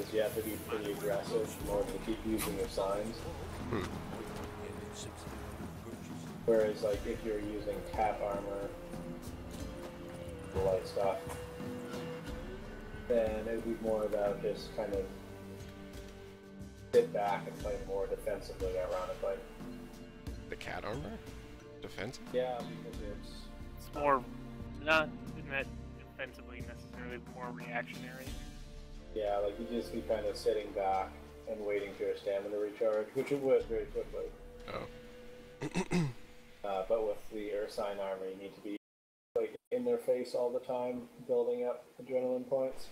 is you have to be pretty aggressive in order to keep using your signs. Whereas, like, if you're using cap armor, the light stuff, then it would be more about just kind of sit back and play more defensively, ironically. The cat armor? Defensive? Yeah, because It's more, not defensively necessarily, more reactionary. yeah, like you just be kind of sitting back and waiting for your stamina to recharge, which it would very quickly. Oh. But with the Ursine armor, you need to be like in their face all the time, building up adrenaline points.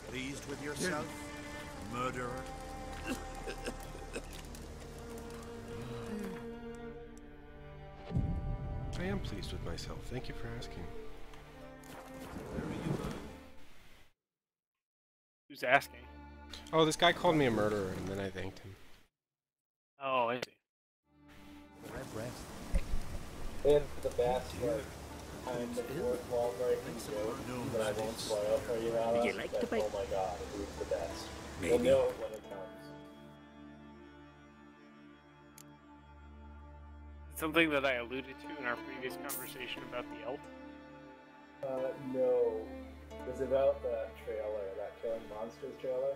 Pleased with yourself, murderer? I am pleased with myself. Thank you for asking. Who's asking? Oh, this guy called me a murderer, and then I thanked him. Oh, I see. And the best like kind of fourth wall breaking joke that I won't spoil for you, Alice. You like that, to bite? oh my god, it was the best. Maybe. You'll know it when it comes. Something that I alluded to in our previous conversation about the elf. No. It was about the trailer, that Killing Monsters trailer.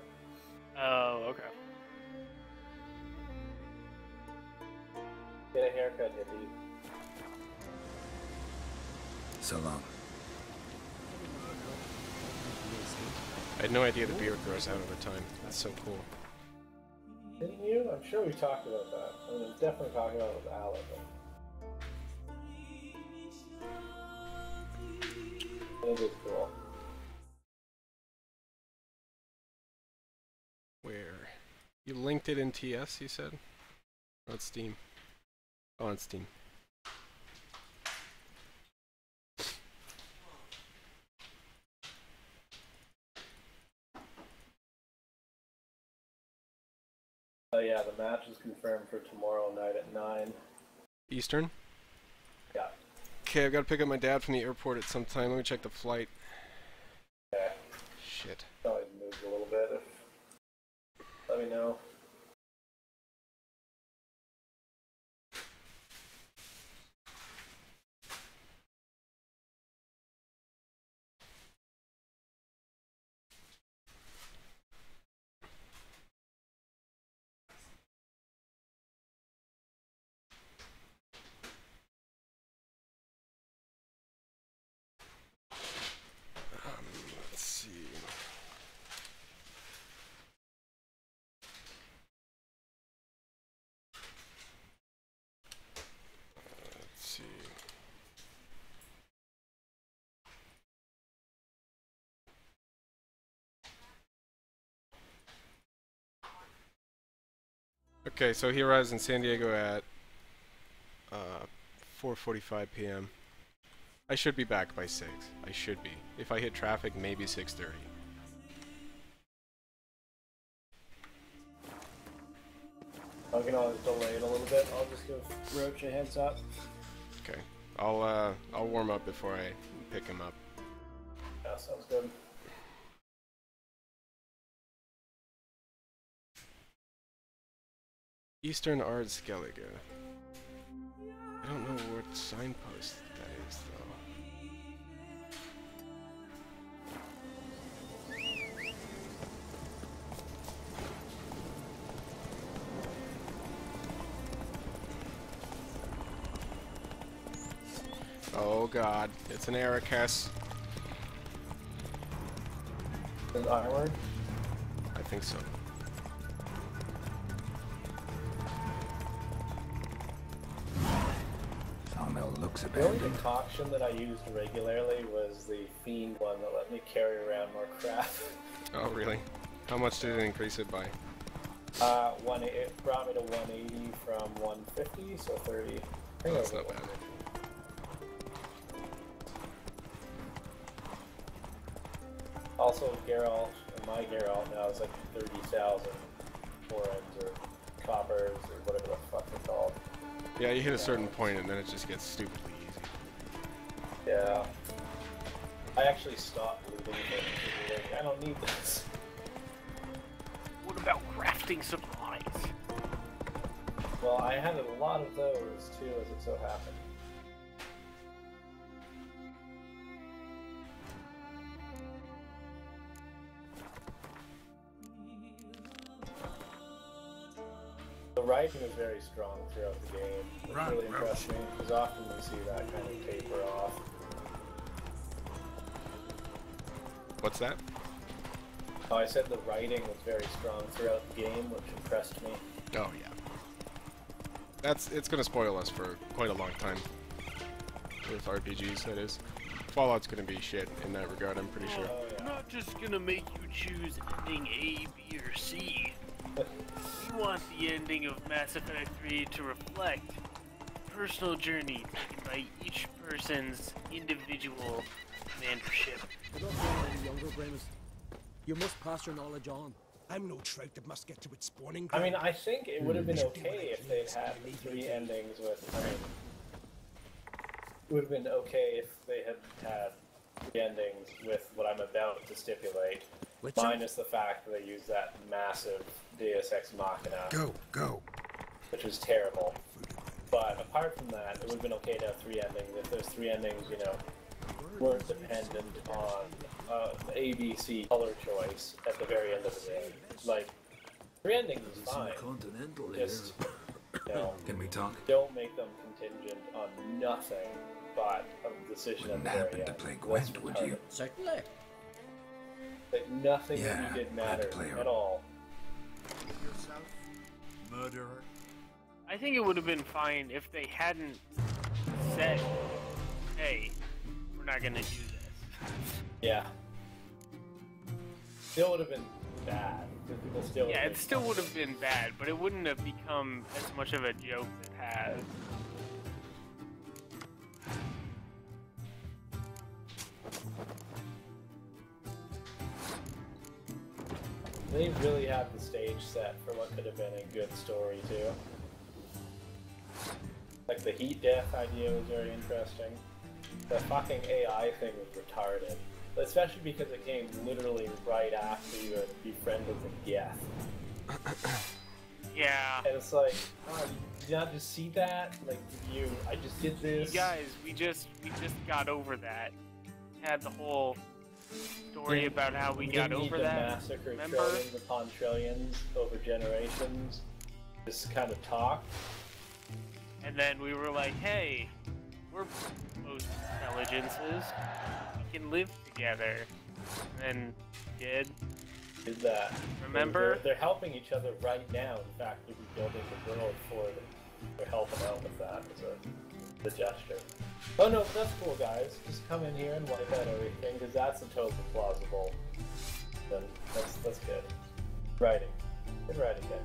Oh, okay. Get a haircut, hippie. So long. I had no idea the beard grows out over time. That's so cool. Didn't you? I'm sure we talked about that. I mean, we definitely talked about it with Alec. It is cool. Where? You linked it in TS, you said? Oh, it's Steam. Oh, on Steam. Oh yeah, the match is confirmed for tomorrow night at 9. Eastern? Yeah. Okay, I've got to pick up my dad from the airport at some time. Let me check the flight. Okay. Shit. Probably moved a little bit if... Let me know. Let's see. Let's see. Okay, so he arrives in San Diego at 4:45 p.m. I should be back by 6. I should be. If I hit traffic, maybe 6:30. I can always delay it a little bit. I'll just give Roach a heads up. Okay. I'll warm up before I pick him up. Yeah, sounds good. Eastern Ard Skellige. I don't know what signpost that is, though. Oh god, it's an Arrakis. Is Ironward? I think so. Sawmill looks The only abandoned. concoction that I used regularly was the Fiend one that let me carry around more crap. Oh really? How much did it increase it by? It brought me to 180 from 150, so 30. I think That's that was not bad. Also, Geralt, my Geralt now is like 30,000 florins or coppers or whatever the fuck they're called. Yeah, you hit a certain point and then it just gets stupidly easy. Yeah. I actually stopped looting things. Like, I don't need this. What about crafting supplies? Well, I had a lot of those too, as it so happened. The writing is very strong throughout the game. It really impressed me, because often we see that kind of taper off. What's that? Oh, I said the writing was very strong throughout the game, which impressed me. Oh yeah. It's gonna spoil us for quite a long time. With RPGs, that is. Fallout's gonna be shit in that regard, I'm pretty sure. Oh, I'm yeah. not just gonna make you choose ending A, B, or C. We want the ending of Mass Effect 3 to reflect the personal journey taken by each person's individual commandership. You're not getting any younger, Brennus. You must pass your knowledge on. I'm no trout that must get to its spawning I ground. mean, I think it would have been okay if they'd had the 3 endings with, I mean, it would have been okay if they had had 3 endings with what I'm about to stipulate, Witcher? minus the fact that they used that massive Deus Ex Machina, Go. which was terrible. But apart from that, it would have been okay to have 3 endings if those 3 endings, you know, weren't dependent on the ABC color choice at the very end of the game. Like, 3 endings is fine. Continental Just, you know, Can we talk? don't make them contingent on nothing but a decision at Wouldn't the very happen end. to play That's Gwent, would you? retarded. Certainly. Like, nothing Yeah, that you did I'd mattered play her. at all. Yourself, murderer. I think it would have been fine if they hadn't said, hey, we're not gonna do this. Yeah. Still would have been bad. Because people still Yeah, would it still would have been bad, but it wouldn't have become as much of a joke as it has. They really had the stage set for what could have been a good story too. Like the heat death idea was very interesting. The fucking AI thing was retarded. Especially because it came literally right after you had befriended the Geth. Yeah. And it's like, oh, did you not just see that? Like, I just did this. You guys, we just got over that. Had the whole story about how we got didn't over need to that. massacre Remember? trillions upon trillions over generations. Just kind of talk. And then we were like, hey, we're both intelligences. We can live together. And then we did. Did that. Remember? They're helping each other right now. In fact, they're rebuilding the world for them. They're helping out with that as a gesture. Oh no, that's cool, guys. Just come in here and wipe out everything, because that's a totally plausible. Then that's good. Writing. Good writing, guys.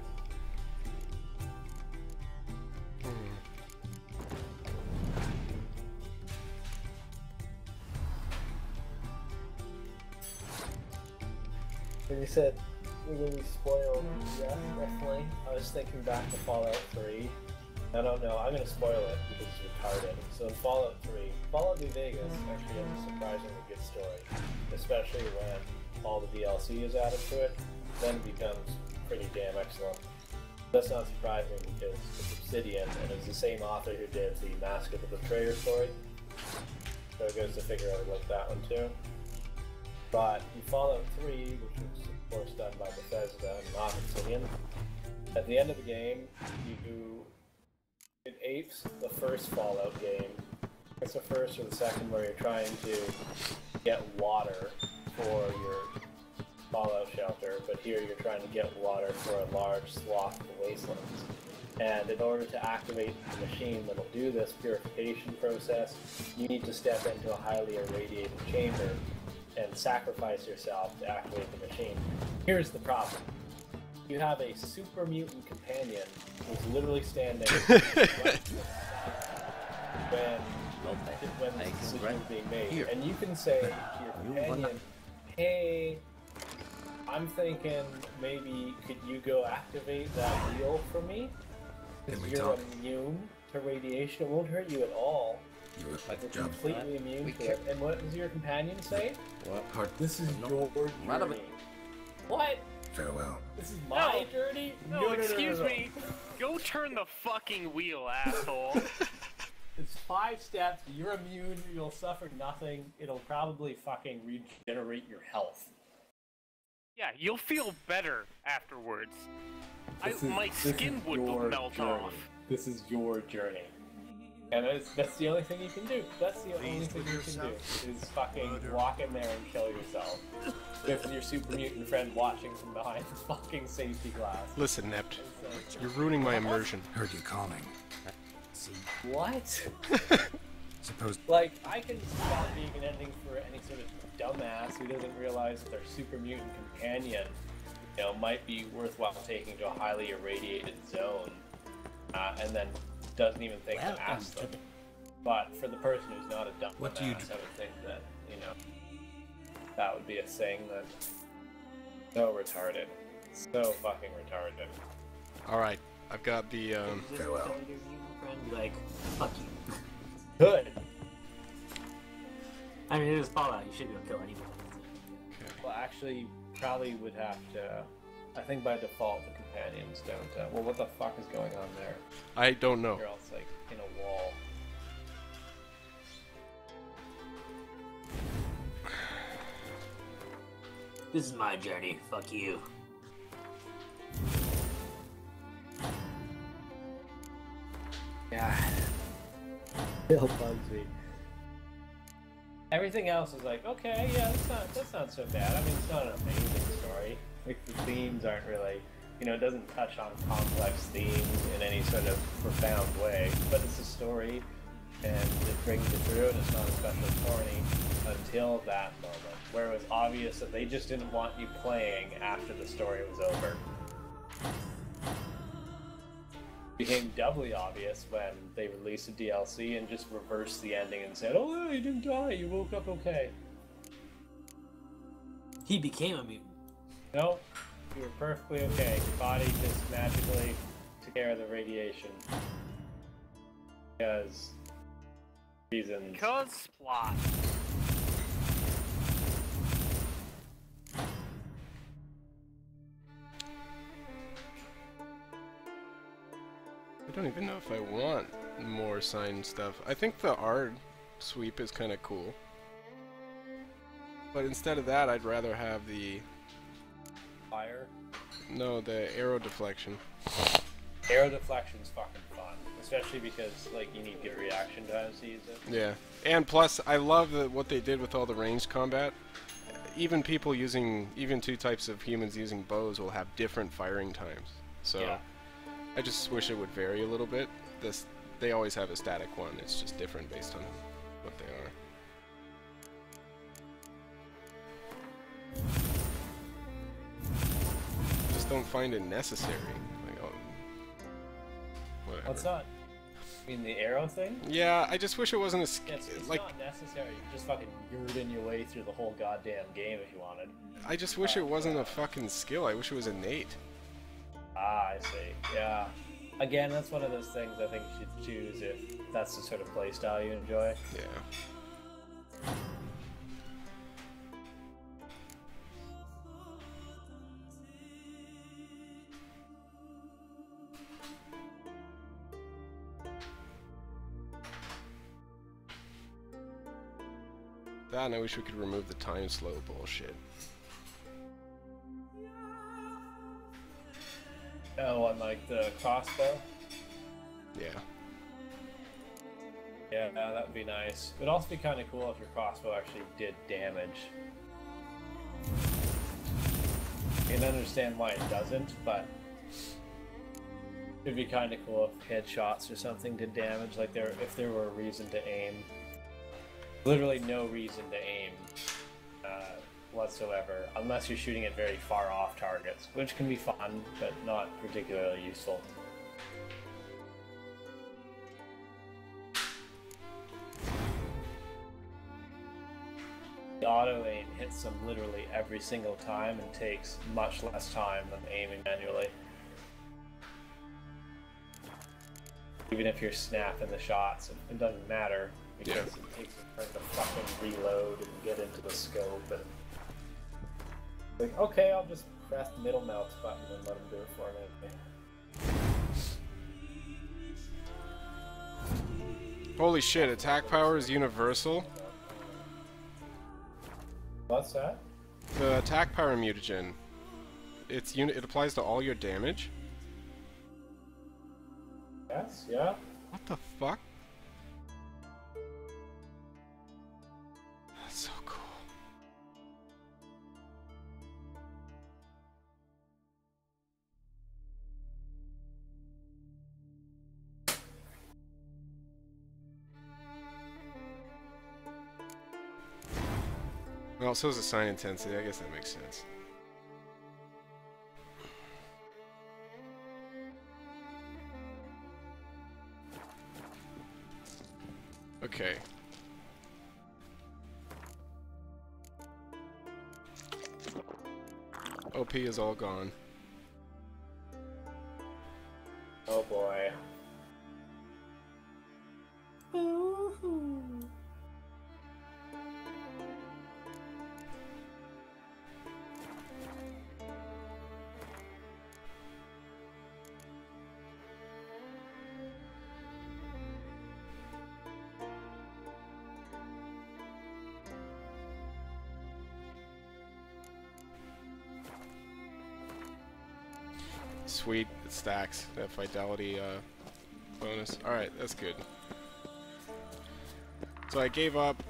When you said we're going to be spoiled, yeah, definitely. I was thinking back to Fallout 3. I don't know, I'm going to spoil it because it's retarded. So in Fallout 3, Fallout New Vegas actually has a surprisingly good story. Especially when all the DLC is added to it, then it becomes pretty damn excellent. That's not surprising because it's Obsidian and it's the same author who did the Mask of the Betrayer story. So it goes to figure out about that one too. But in Fallout 3, which was of course done by Bethesda and not Obsidian, at the end of the game, it apes the first Fallout game. It's the first or the second where you're trying to get water for your Fallout shelter, but here you're trying to get water for a large swath of the wastelands. And in order to activate the machine that'll do this purification process, you need to step into a highly irradiated chamber and sacrifice yourself to activate the machine. Here's the problem. You have a super mutant companion who's literally standing right when the decision is being made. Here. And you can say to your companion, hey, I'm thinking maybe could you go activate that wheel for me? Can we You're talk? immune to radiation. It won't hurt you at all. You look Like, like you're Jabba. completely immune We to it. And what does your companion say? What? Part. This is your Right of journey. it. What? Farewell. This is my No. journey? No, excuse me. Go turn the fucking wheel, asshole. It's 5 steps. You're immune. You'll suffer nothing. It'll probably fucking regenerate your health. Yeah, you'll feel better afterwards. This My is skin would your melt journey. off. This is your journey. And that's the only thing you can do. That's the only thing you can do. Is fucking walk in there and kill yourself. With your super mutant friend watching from behind the fucking safety glass. Listen, Nept, you're ruining my immersion. Heard you calling. What? Suppose. Like, I can see that being an ending for any sort of dumbass who doesn't realize that their super mutant companion, might be worthwhile taking to a highly irradiated zone, and then doesn't even think to ask them. But for the person who's not a dumbass, What do you I would think that, that would be a thing that so retarded. So fucking retarded. Alright, I've got the, Farewell. Be like, fuck you. Good. I mean, it is Fallout. You should be able to kill anyone. Well, actually, probably would have to. I think by default the companions don't. Well, what the fuck is going on there? I don't know. You're else like in a wall. This is my journey. Fuck you. God. Still bugs me. Everything else is like, okay, yeah, that's not so bad. I mean, it's not an amazing story. Like, the themes aren't really, it doesn't touch on complex themes in any sort of profound way, but it's a story, and it brings you through, and it's not especially corny until that moment, where it was obvious that they just didn't want you playing after the story was over. Became doubly obvious when they released a DLC and just reversed the ending and said, "Oh, you didn't die. You woke up okay." He became a mutant. No, you were perfectly okay. Your body just magically took care of the radiation because reasons. Because plot. I don't even know if I want more signed stuff. I think the art sweep is kind of cool. But instead of that, I'd rather have the... Fire. No, the arrow deflection. Arrow deflection's fucking fun, especially because you need good reaction times to use it. Yeah. And plus, I love what they did with all the ranged combat. Even two types of humans using bows will have different firing times. So... Yeah. I just wish it would vary a little bit. They always have a static one. It's just different based on what they are. Just don't find it necessary. Whatever. What's not? You mean the arrow thing? Yeah, I just wish it wasn't It's not necessary. You can just fucking yurden your way through the whole goddamn game if you wanted. I just wish it wasn't a fucking skill. I wish it was innate. Ah, I see. Yeah. Again, that's one of those things I think you should choose if that's the sort of playstyle you enjoy. Yeah. That, and I wish we could remove the time slow bullshit. Oh, on the crossbow? Yeah. Yeah, that would be nice. It would also be kind of cool if your crossbow actually did damage. I can understand why it doesn't, but it'd be kind of cool if headshots or something did damage, if there were a reason to aim. Literally no reason to aim whatsoever, unless you're shooting at very far off targets, which can be fun, but not particularly useful. The auto aim hits them literally every single time and takes much less time than aiming manually. even if you're snapping the shots, it doesn't matter because it takes a turn to fucking reload and get into the scope. And like, okay, I'll just press the middle mouse button and let him do it for me. Holy shit! Attack power is universal. What's that? The attack power mutagen. It applies to all your damage. Yes. Yeah. What the fuck? That's so cool. Well, so is the sign intensity. I guess that makes sense. Okay. OP is all gone. Oh boy. Sweet, it stacks that vitality bonus. Alright, that's good. So I gave up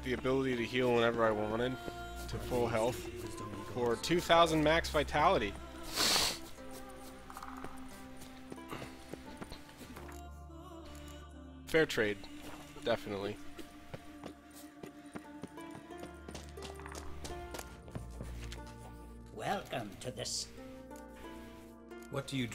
the ability to heal whenever I wanted to full health for 2,000 max vitality. Fair trade, definitely. Welcome to this. What do you...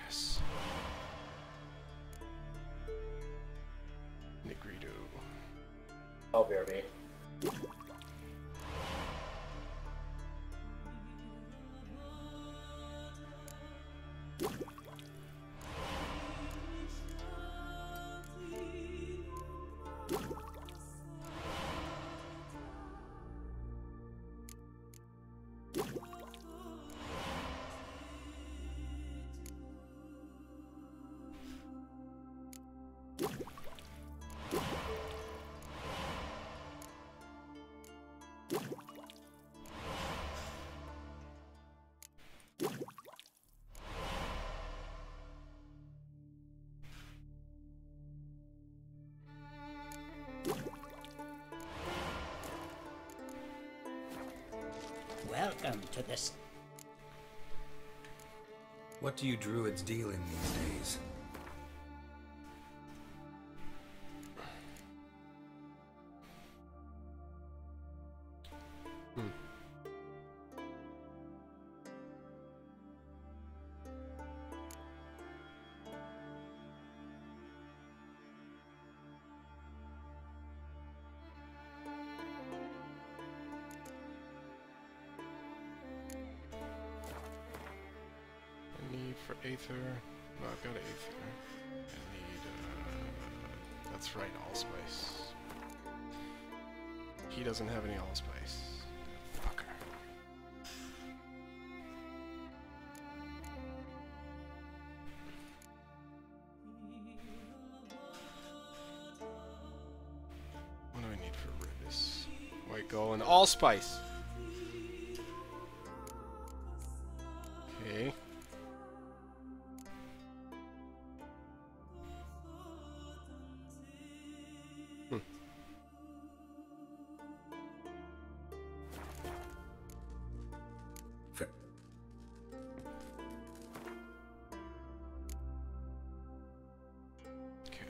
Yes. Negrito. Oh, BRB. Welcome to this. What do you druids deal in these days? For Aether. No, I've got Aether. I need, that's right, Allspice. He doesn't have any Allspice. Fucker. What do I need for Ribis? White Gull and Allspice! Okay. Fair. Okay.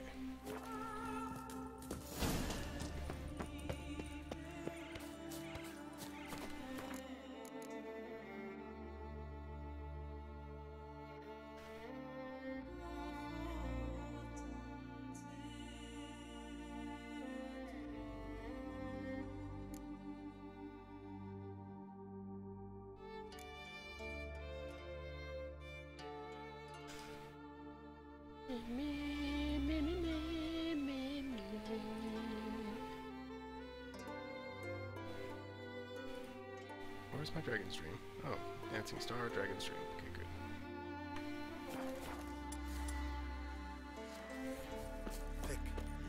Where's my Dragon's Dream? Oh, Dancing Star, Dragon's Dream. Okay, good. Thick,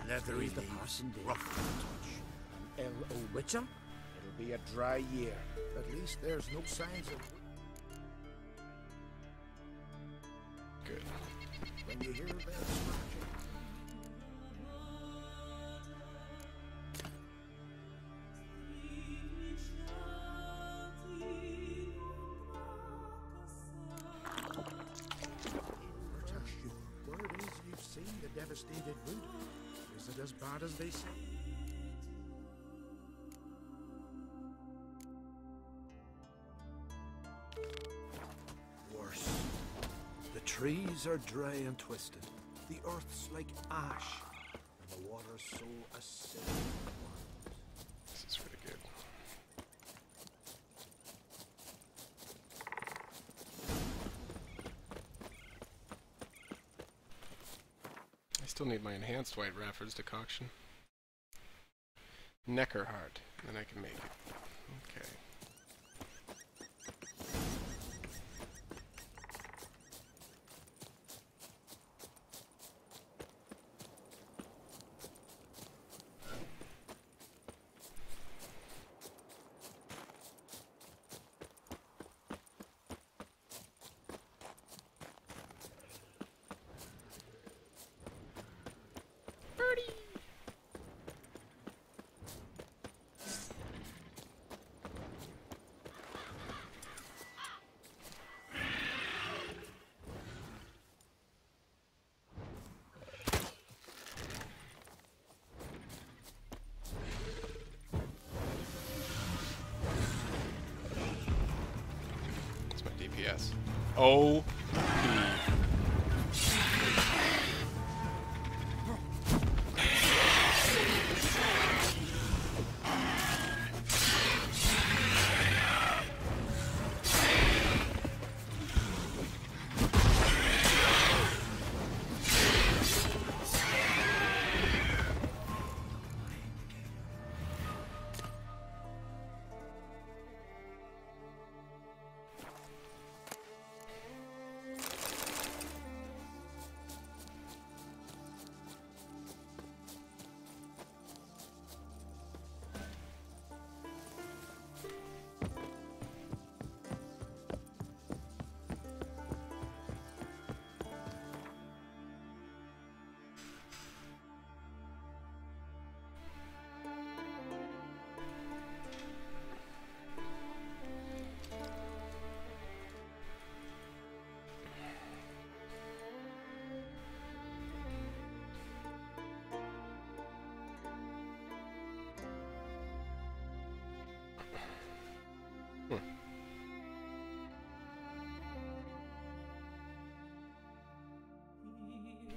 leathery He's the leaves, passing day. rough to the touch. El Witcher? It'll be a dry year. At least there's no signs of... Good. When you hear that scratching, word is you've seen the devastated wood. Is it as bad as they say? Worse. The trees are dry and twisted. The earth's like ash, and the water's so acidic. This is really good. I still need my enhanced White Rafford's decoction. Neckerheart, then I can make it. Okay. That's my DPS. Oh.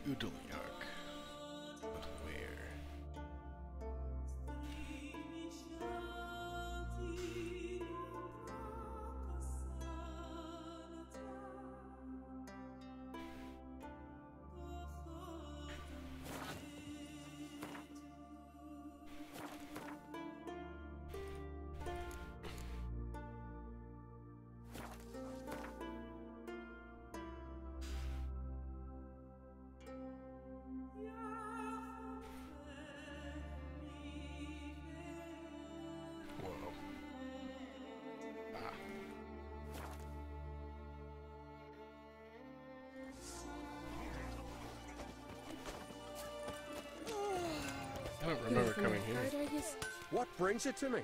Udaliark. But where? What brings it to me?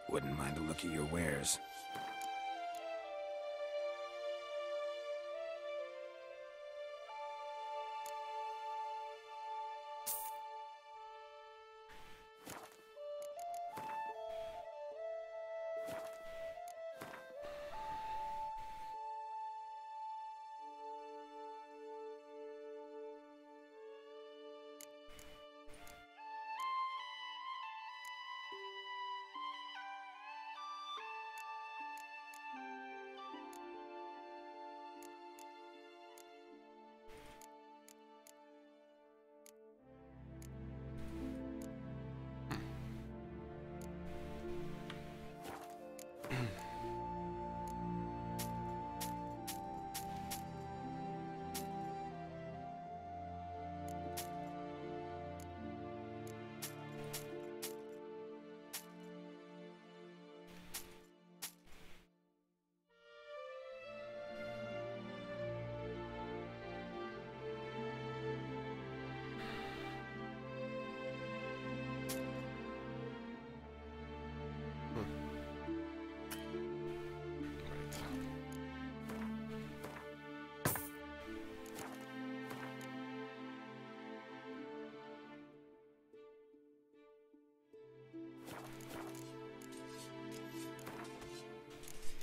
Wouldn't mind a look at your wares.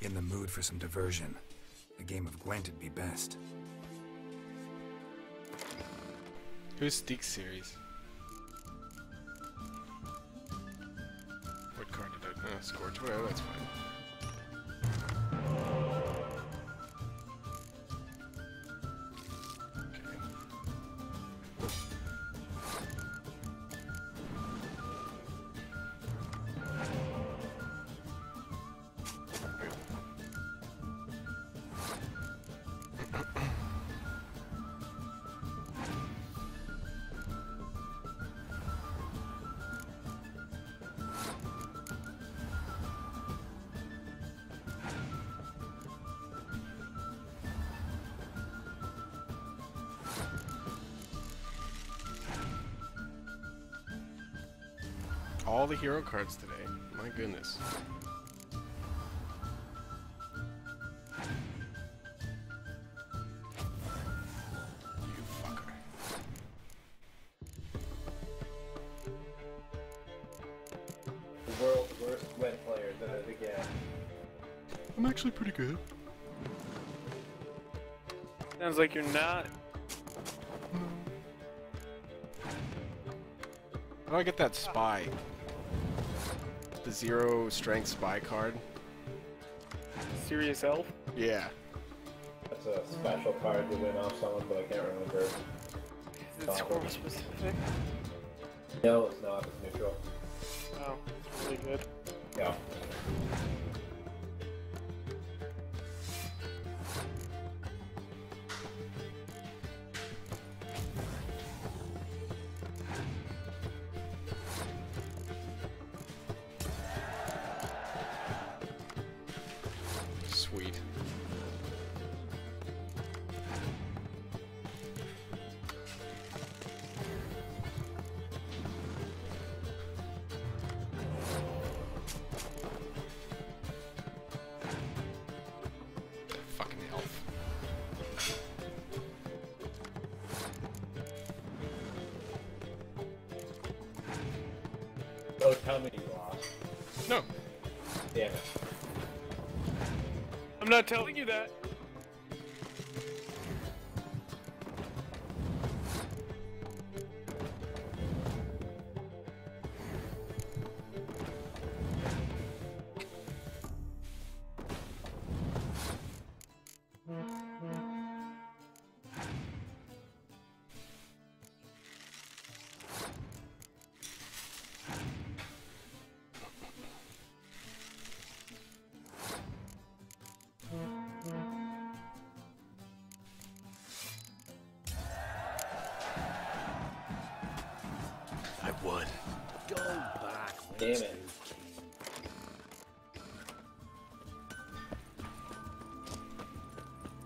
In the mood for some diversion. A game of Gwent'd be best. Who's Steak Series? What card did I... Scorch, whatever, that's fine. All the hero cards today. My goodness. You fucker. The world's worst Gwent player did it again. I'm actually pretty good. Sounds like you're not. How do I get that spy? The 0 strength spy card? Serious elf? Yeah. That's a special card to win off someone, but I can't remember. Is it score specific? No, it's not. It's neutral. Oh, it's really good. Yeah. Sweet. Fucking elf. Oh, tell me you lost. No. Damn it. I'm not telling you that. I won. Go back. Damn it.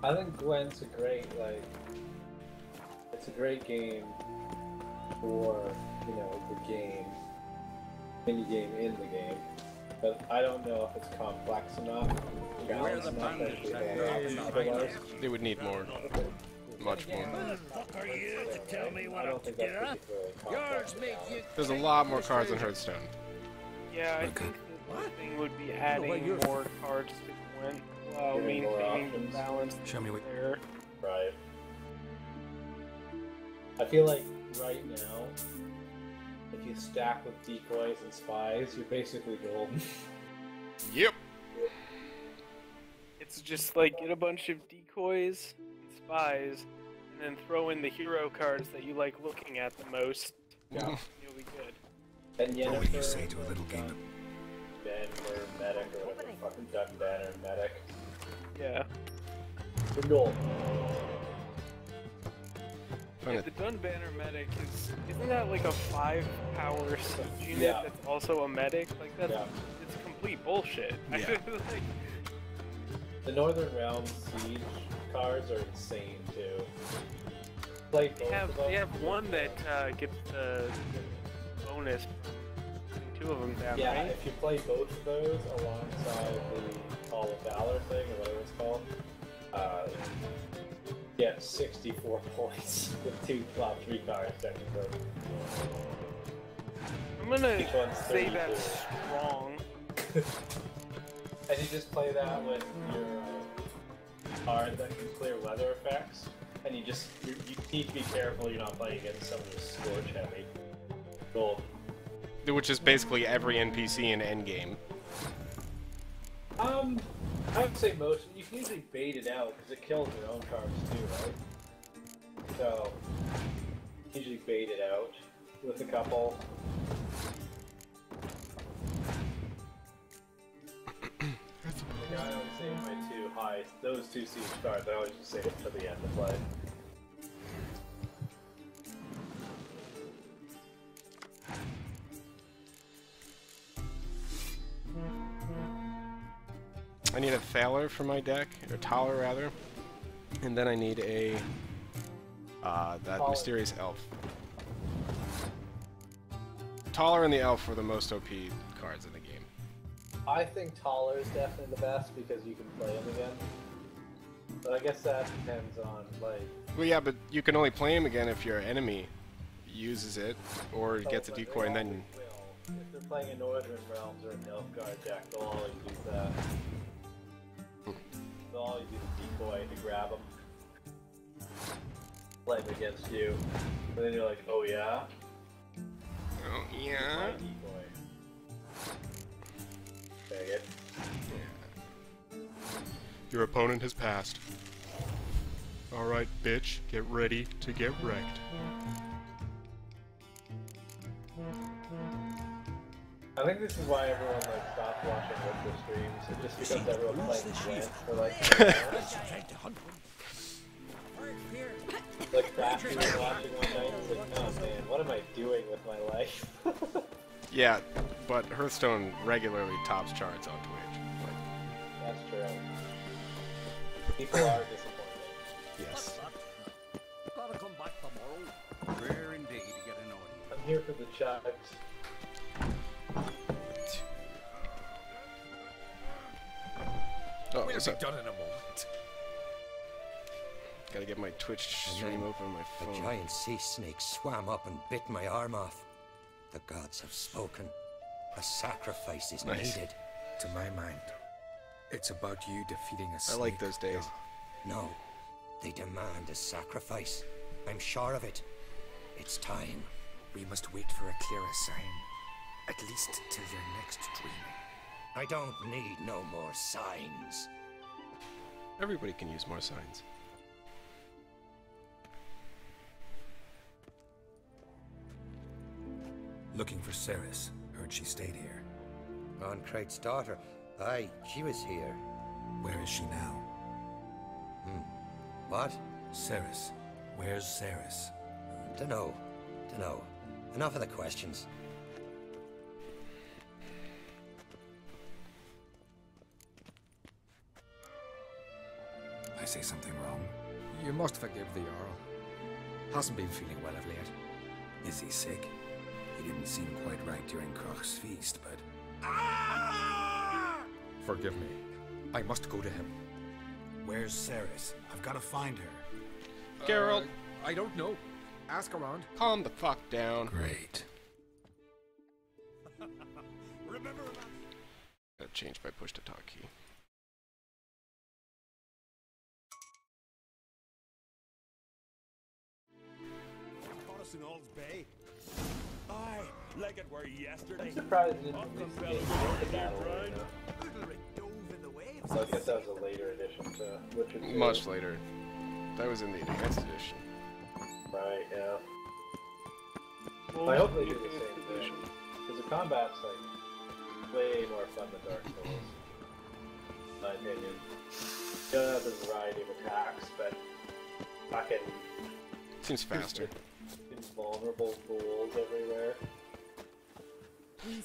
I think Gwent's a great, like, it's a great game for you know, the game, mini game in the game. But I don't know if it's complex enough. Balanced enough that we have otherwise. They would need more. Much more. Are you to tell me what I don't think that's particularly complex. There's a lot more cards in Hearthstone. Yeah, I Okay. think the thing would be adding more cards to Gwent while Giving more maintaining the options. balance Show me what. there. Right. I feel like right now, if you stack with decoys and spies, you're basically golden. Yep. It's just like get a bunch of decoys, and spies, and then throw in the hero cards that you like looking at the most. Yeah. You'll be good. And What would you Yennefer, say to a little game of Banner, Medic, or whatever, fucking Dun Banner, Medic. Yeah. You're golden. Find Yeah, it- the Dun Banner medic isn't that like a 5-power siege unit Yeah. that's also a medic? Like that's Yeah. it's complete bullshit. I Yeah. feel like The Northern Realms siege cards are insane too. Play both of them. they have one that gets the bonus from putting 2 of them down, Yeah, right? if you play both of those alongside the Call of Valor thing, or whatever it's called, you get 64 points with 3 cards technically. I'm gonna Each one's say 32. that's strong. And you just play that with your card that can clear weather effects, and you need to be careful you're not playing against someone who's Scorch heavy. Gold. Which is basically every NPC in Endgame. I would say most. You can usually bait it out because it kills your own cards too, right? So usually bait it out with a couple. Yeah, I always save my 2 high. Those 2 siege cards, I always just save it for the end of play. I need a Thaler for my deck, or Taller rather, and then I need a that Taller. mysterious elf. Taller and the elf were the most OP cards in the game. I think Taller is definitely the best because you can play him again. But I guess that depends on like. Well, yeah, but you can only play him again if your enemy uses it or Oh, gets a but they decoy, and then always will. If they're playing a Northern Realms or a Nilfgaard deck, they'll always use that. They'll always use a decoy to grab them. Play them against you. And then you're like, oh yeah? oh My yeah. decoy. Dang it. Your opponent has passed. Alright, bitch, get ready to get wrecked. I think this is why everyone like stopped watching Witcher streams. It's just because everyone playing Gwent for like crashing and watching one night. It's like, oh man, what am I doing with my life? Yeah, but Hearthstone regularly tops charts on Twitch. Like, That's true. People are disappointed. yes. Gotta come back tomorrow. Rare indeed to get an audience. I'm here for the chugs. Oh, We'll what's be up? done in a moment. Gotta get my Twitch stream open on my A phone. giant sea snake swam up and bit my arm off. The gods have spoken. A sacrifice is Nice. needed. To my mind, it's about you defeating a I snake. like those days. No, they demand a sacrifice. I'm sure of it. It's time. We must wait for a clearer sign. At least till your next dreaming. I don't need no more signs. Everybody can use more signs. Looking for Ceres. Heard she stayed here. Oncrate's daughter. Aye, she was here. Where is she now? What? Ceres. Where's Ceres? Dunno. Enough of the questions. I say something wrong? You must forgive the Earl. Hasn't been feeling well of late. Is he sick? He didn't seem quite right during Krach's feast, but... Forgive me. I must go to him. Where's Ceres? I've got to find her. Geralt, I don't know. Ask around. calm the fuck down. Great. Remember Gotta change my push to talk key. Old's Bay? Aye, like it were yesterday. I'm surprised it didn't release the game with the battle arena. So I guess that was a later edition to Witcher 2. Much later. That was in the Advanced Edition. Right, yeah. Well, I hope they do you the can same thing. position. Because the combat's like way more fun than Dark Souls. In my opinion. You don't have the variety of attacks, but fucking Seems faster. invulnerable ghouls everywhere.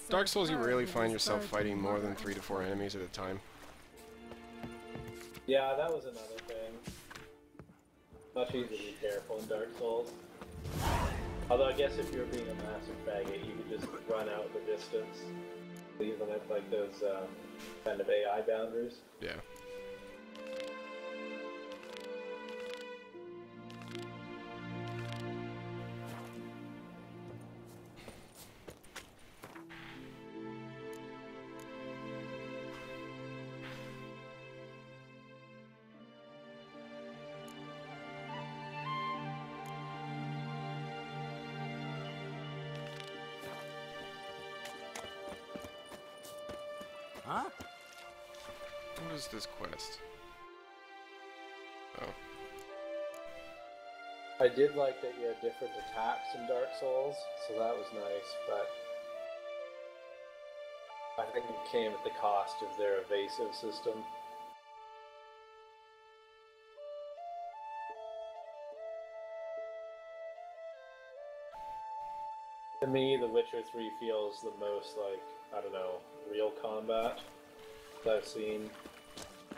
Dark Souls, you rarely find yourself fighting more than 3 to 4 enemies at a time. Yeah, that was another thing. Much easier to be careful in Dark Souls. Although I guess if you were being a massive faggot, you could just run out the distance, leave them at like those kind of AI boundaries. Yeah. Huh? What is this quest? Oh. I did like that you had different attacks in Dark Souls, so that was nice, but I think it came at the cost of their evasive system. To me, The Witcher 3 feels the most like, I don't know, real combat that I've seen.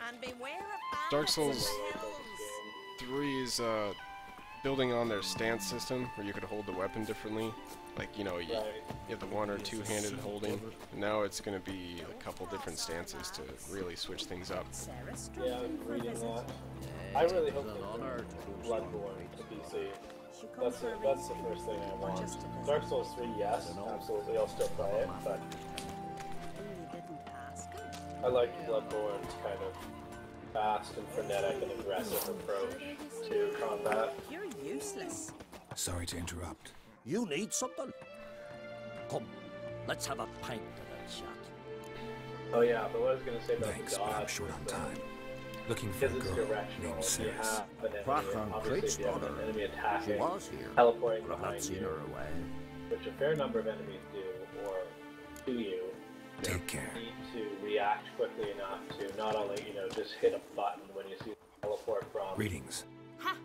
And beware of Dark bandits Souls and hills. 3 is building on their stance system, where you could hold the weapon differently. Like, you know, you have the one or two-handed holding. And now it's going to be a couple different stances to really switch things up. Yeah, I'm reading that. I really hope they bring Bloodborne to PC. That's the first thing I want. Dark Souls 3, yes, absolutely, I'll still play it, but I like Bloodborne's kind of fast and frenetic and aggressive approach to combat. You're useless. Sorry to interrupt. You need something? Come, let's have a pint of that shot. Oh yeah, but what I was going to say about Thanks, the but I'm dodge short on was, time. Looking for a because it's girl directional, named if you Ceres. have an enemy, Background obviously if you have an daughter. enemy She attacking, was here, teleporting but I've not behind seen you, her away. which a fair number of enemies do, or to you, Take care. need to react quickly enough to not only, you know, just hit a button when you see the teleport from Greetings. Ha!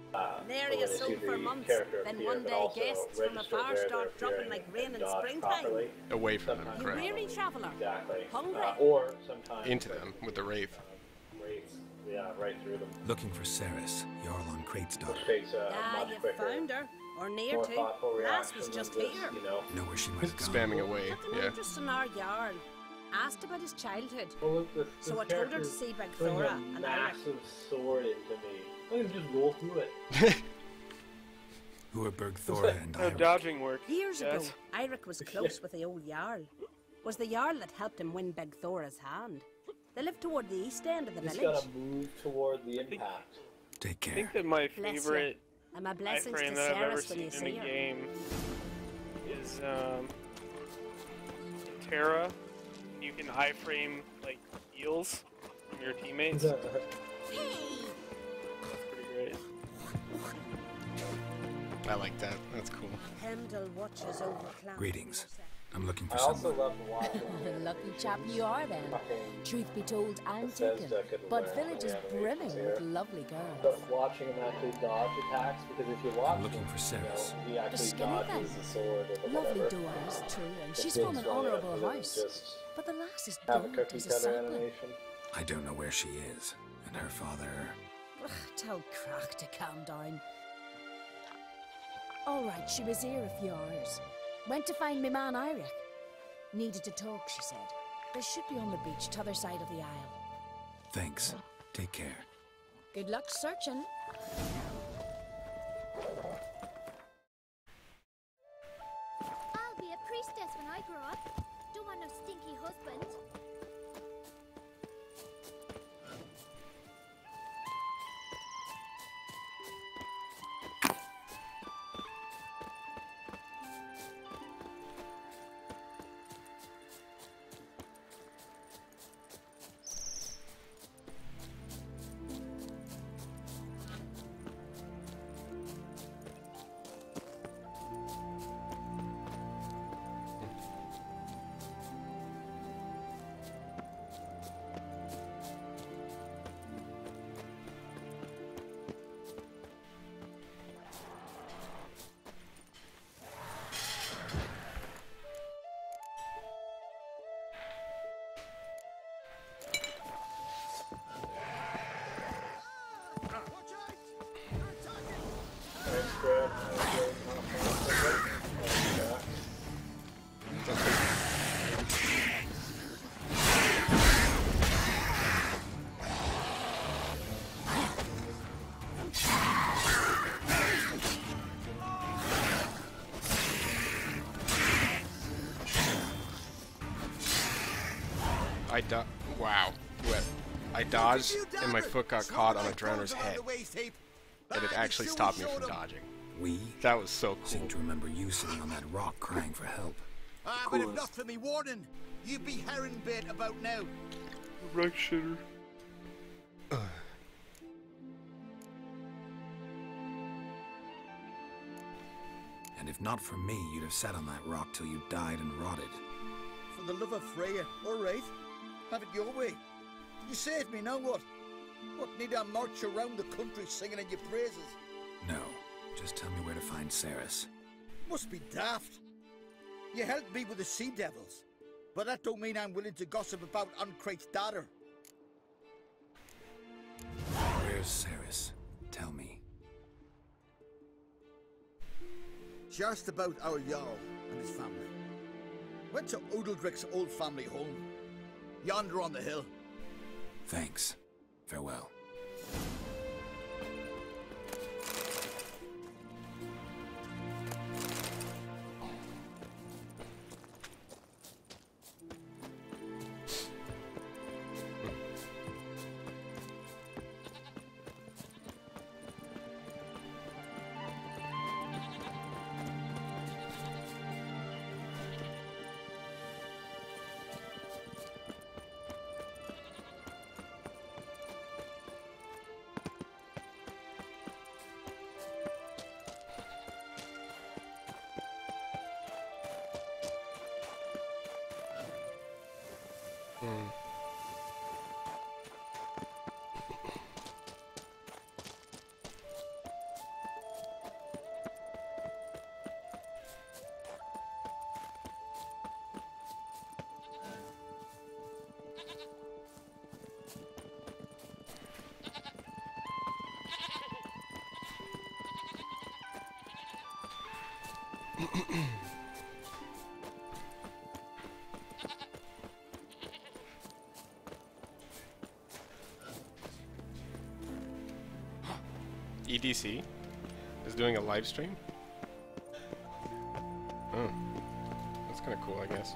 There when you you see so for the months. character Then appear, one but day also guests from register afar where they're start dropping appearing like and rain in dodge springtime. properly. Away from them, Sometimes You correct. weary traveller. Exactly. Hungry? Or sometimes Into them with the Wraith. Wraiths, yeah, right through them. Looking for Ceres, Jarl on Crate's daughter. Which takes a Ah, much you quicker, found her. Or near more to. thoughtful Lass reaction was just than this, here. you know. Know where she might have gone. Spamming away, Took an yeah. interest in our Jarl. Asked about his childhood. Well, look, this So I told her to character's see Big putting Thora a and Eric. massive sword into me. I can just roll through it. Who are Bergthora and How Irik? dodging works. Years yes. ago, Eirik was close with the old Jarl. Was the Jarl that helped him win Big Thora's hand. They lived toward the east end of the Just village. gotta move toward the impact. Take I care. think that my Bless favorite you. And my blessings iframe to that I've ever Ceres when you seen in see a her. game is Terra. You can iframe like heals from your teammates. That's pretty great. I like that. That's cool. Heimdall watches over Clan. Greetings. I'm looking for I also someone. love watching Lucky chap you are then. fucking Truth be told, I'm Bethesda taken. could But learn village from is the brimming animations with here. lovely girls. But watching him actually dodge attacks, because if you watch Looking him, for you know, Ceres. he actually skinny dodges then. the sword or the Lovely whatever. doors, true, and The she's things from an running honourable up, he doesn't house. Just But the lass is have a good cookie as a cutter sapling. animation. I don't know where she is. And her father... Ugh, tell Crack to calm down. All right, she was here a few hours. Went to find me man Iric. Needed to talk, she said. They should be on the beach, t'other side of the aisle. Thanks. Take care. Good luck searching. I'll be a priestess when I grow up. Don't want no stinky husband. Wow. I dodged and my foot got caught on a drowner's head. And it actually stopped me from dodging. That was so cool. Seem to remember you sitting on that rock crying for help. But if not for me warning, you'd be herring bait about now. Rock shitter. And if not for me, you'd have sat on that rock till you died and rotted. For the love of Freya, all right. Have it your way. You saved me, now what? What, need I march around the country singing in your praises? No, just tell me where to find Ceres. Must be daft. You helped me with the Sea Devils, but that don't mean I'm willing to gossip about Ancrate's daughter. Where's Ceres? Tell me. She asked about our Jarl and his family. Went to Odaldric's old family home, yonder on the hill. Thanks. Farewell. EDC is doing a live stream? Oh. That's kind of cool, I guess.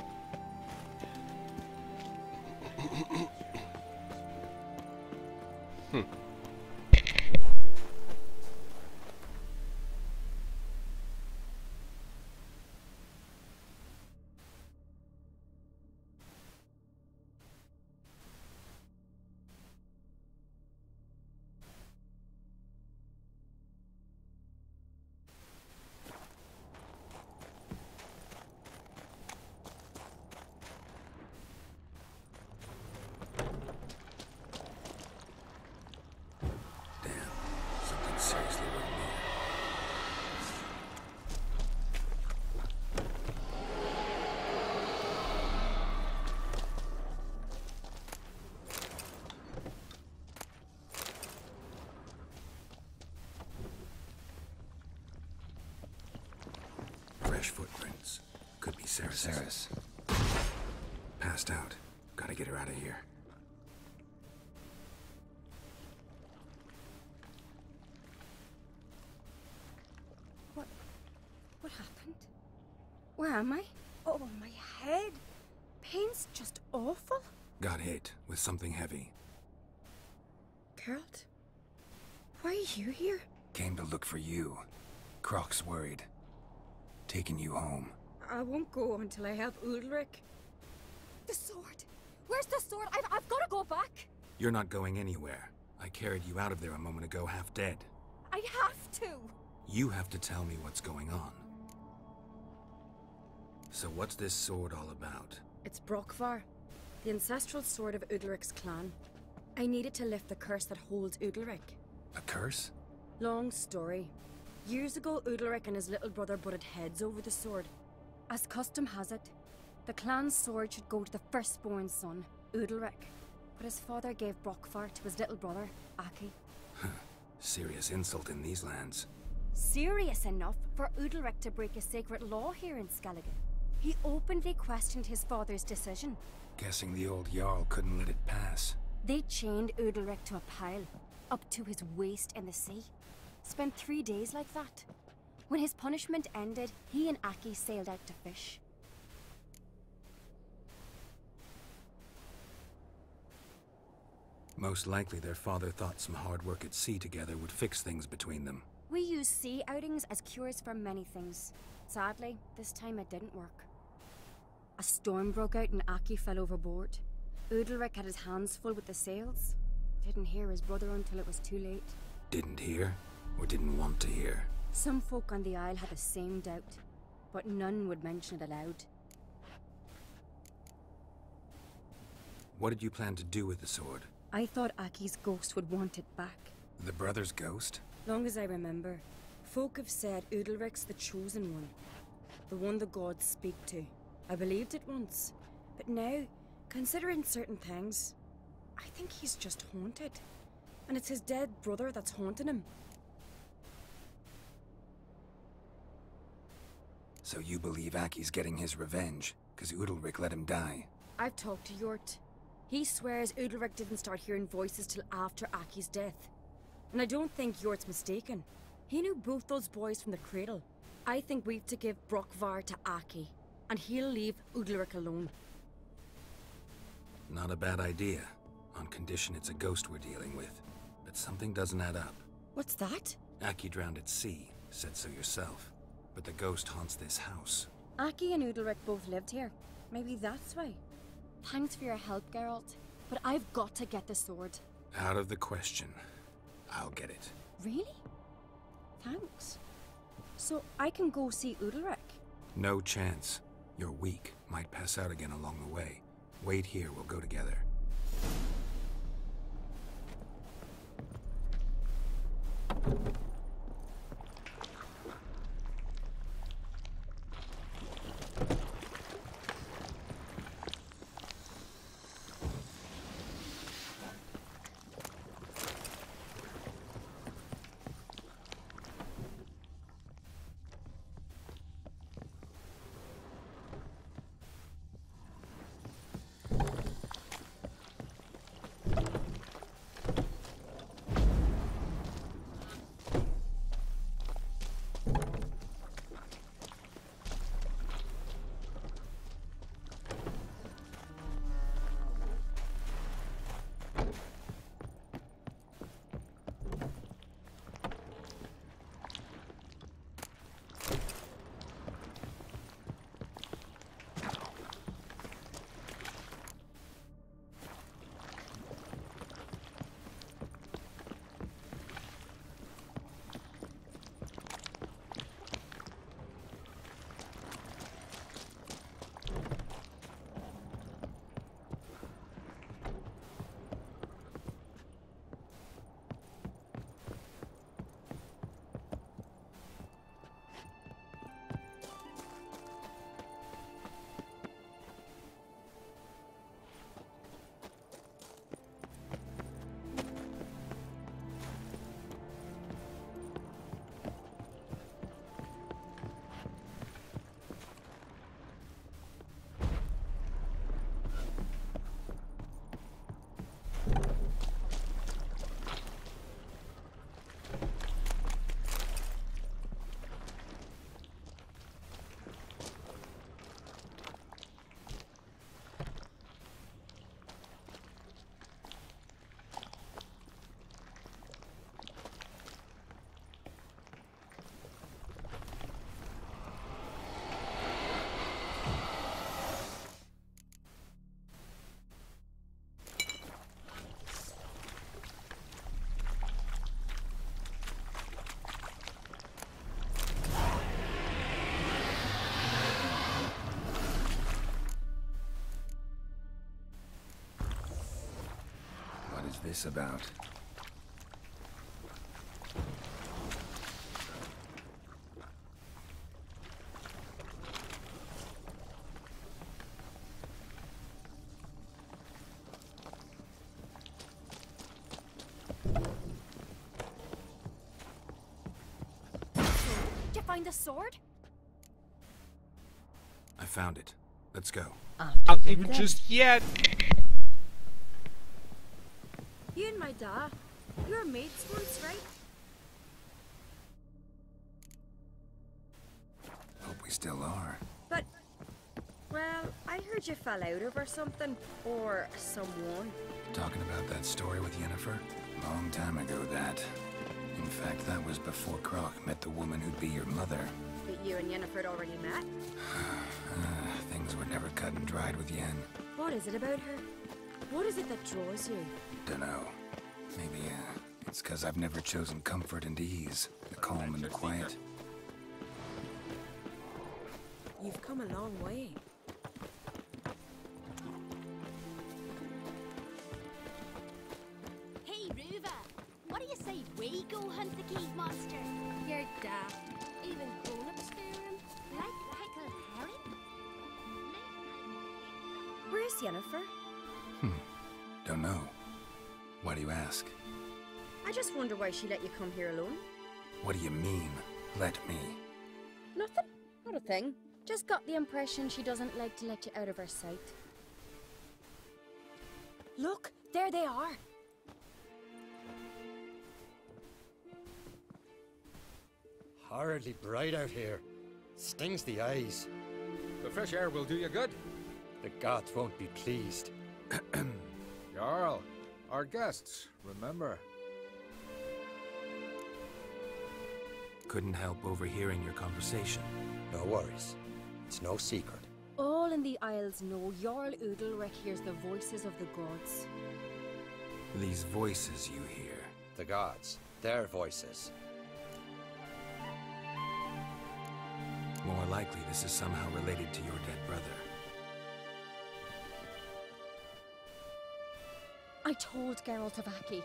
Seriously, wouldn't you? Fresh footprints. Could be Ceres. Passed out. Gotta get her out of here. What happened? Where am I? Oh, my head. Pain's just awful. Got hit with something heavy. Geralt? Why are you here? Came to look for you. Croc's worried. Taking you home. I won't go until I help Udalric. The sword! Where's the sword? I've got to go back! You're not going anywhere. I carried you out of there a moment ago half dead. I have to! You have to tell me what's going on. So what's this sword all about? It's Brokvar, the ancestral sword of Udalric's clan. I needed to lift the curse that holds Udalric. A curse? Long story. Years ago, Udalric and his little brother butted heads over the sword. As custom has it, the clan's sword should go to the firstborn son, Udalric. But his father gave Brokvar to his little brother, Aki. Serious insult in these lands. Serious enough for Udalric to break a sacred law here in Skellige. He openly questioned his father's decision. Guessing the old Jarl couldn't let it pass. They chained Udalric to a pile, up to his waist in the sea. Spent 3 days like that. When his punishment ended, he and Aki sailed out to fish. Most likely their father thought some hard work at sea together would fix things between them. We use sea outings as cures for many things. Sadly, this time it didn't work. A storm broke out and Aki fell overboard. Udalric had his hands full with the sails. Didn't hear his brother until it was too late. Didn't hear? Or didn't want to hear? Some folk on the Isle had the same doubt, but none would mention it aloud. What did you plan to do with the sword? I thought Aki's ghost would want it back. The brother's ghost? Long as I remember, folk have said Udalric's the chosen one. The one the gods speak to. I believed it once, but now, considering certain things, I think he's just haunted. And it's his dead brother that's haunting him. So you believe Aki's getting his revenge, because Udalric let him die? I've talked to Yort. He swears Udalric didn't start hearing voices till after Aki's death. And I don't think Yort's mistaken. He knew both those boys from the cradle. I think we've to give Brokvar to Aki, and he'll leave Udalric alone. Not a bad idea, on condition it's a ghost we're dealing with. But something doesn't add up. What's that? Aki drowned at sea, said so yourself. But the ghost haunts this house. Aki and Udalric both lived here. Maybe that's why. Thanks for your help, Geralt. But I've got to get the sword. Out of the question. I'll get it. Really? Thanks. So I can go see Udalric? No chance. You're weak. Might pass out again along the way. Wait here, we'll go together. this about? Did you find the sword? I found it. Let's go. Not even just yet. You and my dad, you were mates once, right? Hope we still are. But, well, I heard you fell out over something, or someone. Talking about that story with Yennefer? Long time ago, that. In fact, that was before Croc met the woman who'd be your mother. But you and Yennefer had already met? Things were never cut and dried with Yen. What is it about her? What is it that draws you? Dunno. Maybe, it's 'cause I've never chosen comfort and ease, the calm and the quiet. You've come a long way. Hey, Ruva, what do you say we go hunt the cave monster? You're daft. Even grown-ups fear him. Like a herring? Where's Yennefer? Don't know. Why do you ask? I just wonder why she let you come here alone. What do you mean, let me? Nothing. Not a thing. Just got the impression she doesn't like to let you out of her sight. Look, there they are. Horridly bright out here. Stings the eyes. The fresh air will do you good. The gods won't be pleased. Jarl, our guests, remember. Couldn't help overhearing your conversation. No worries. It's no secret. All in the Isles know Jarl Udalric hears the voices of the gods. These voices you hear. The gods. Their voices. More likely this is somehow related to your dead brother. I told Geralt of Aki.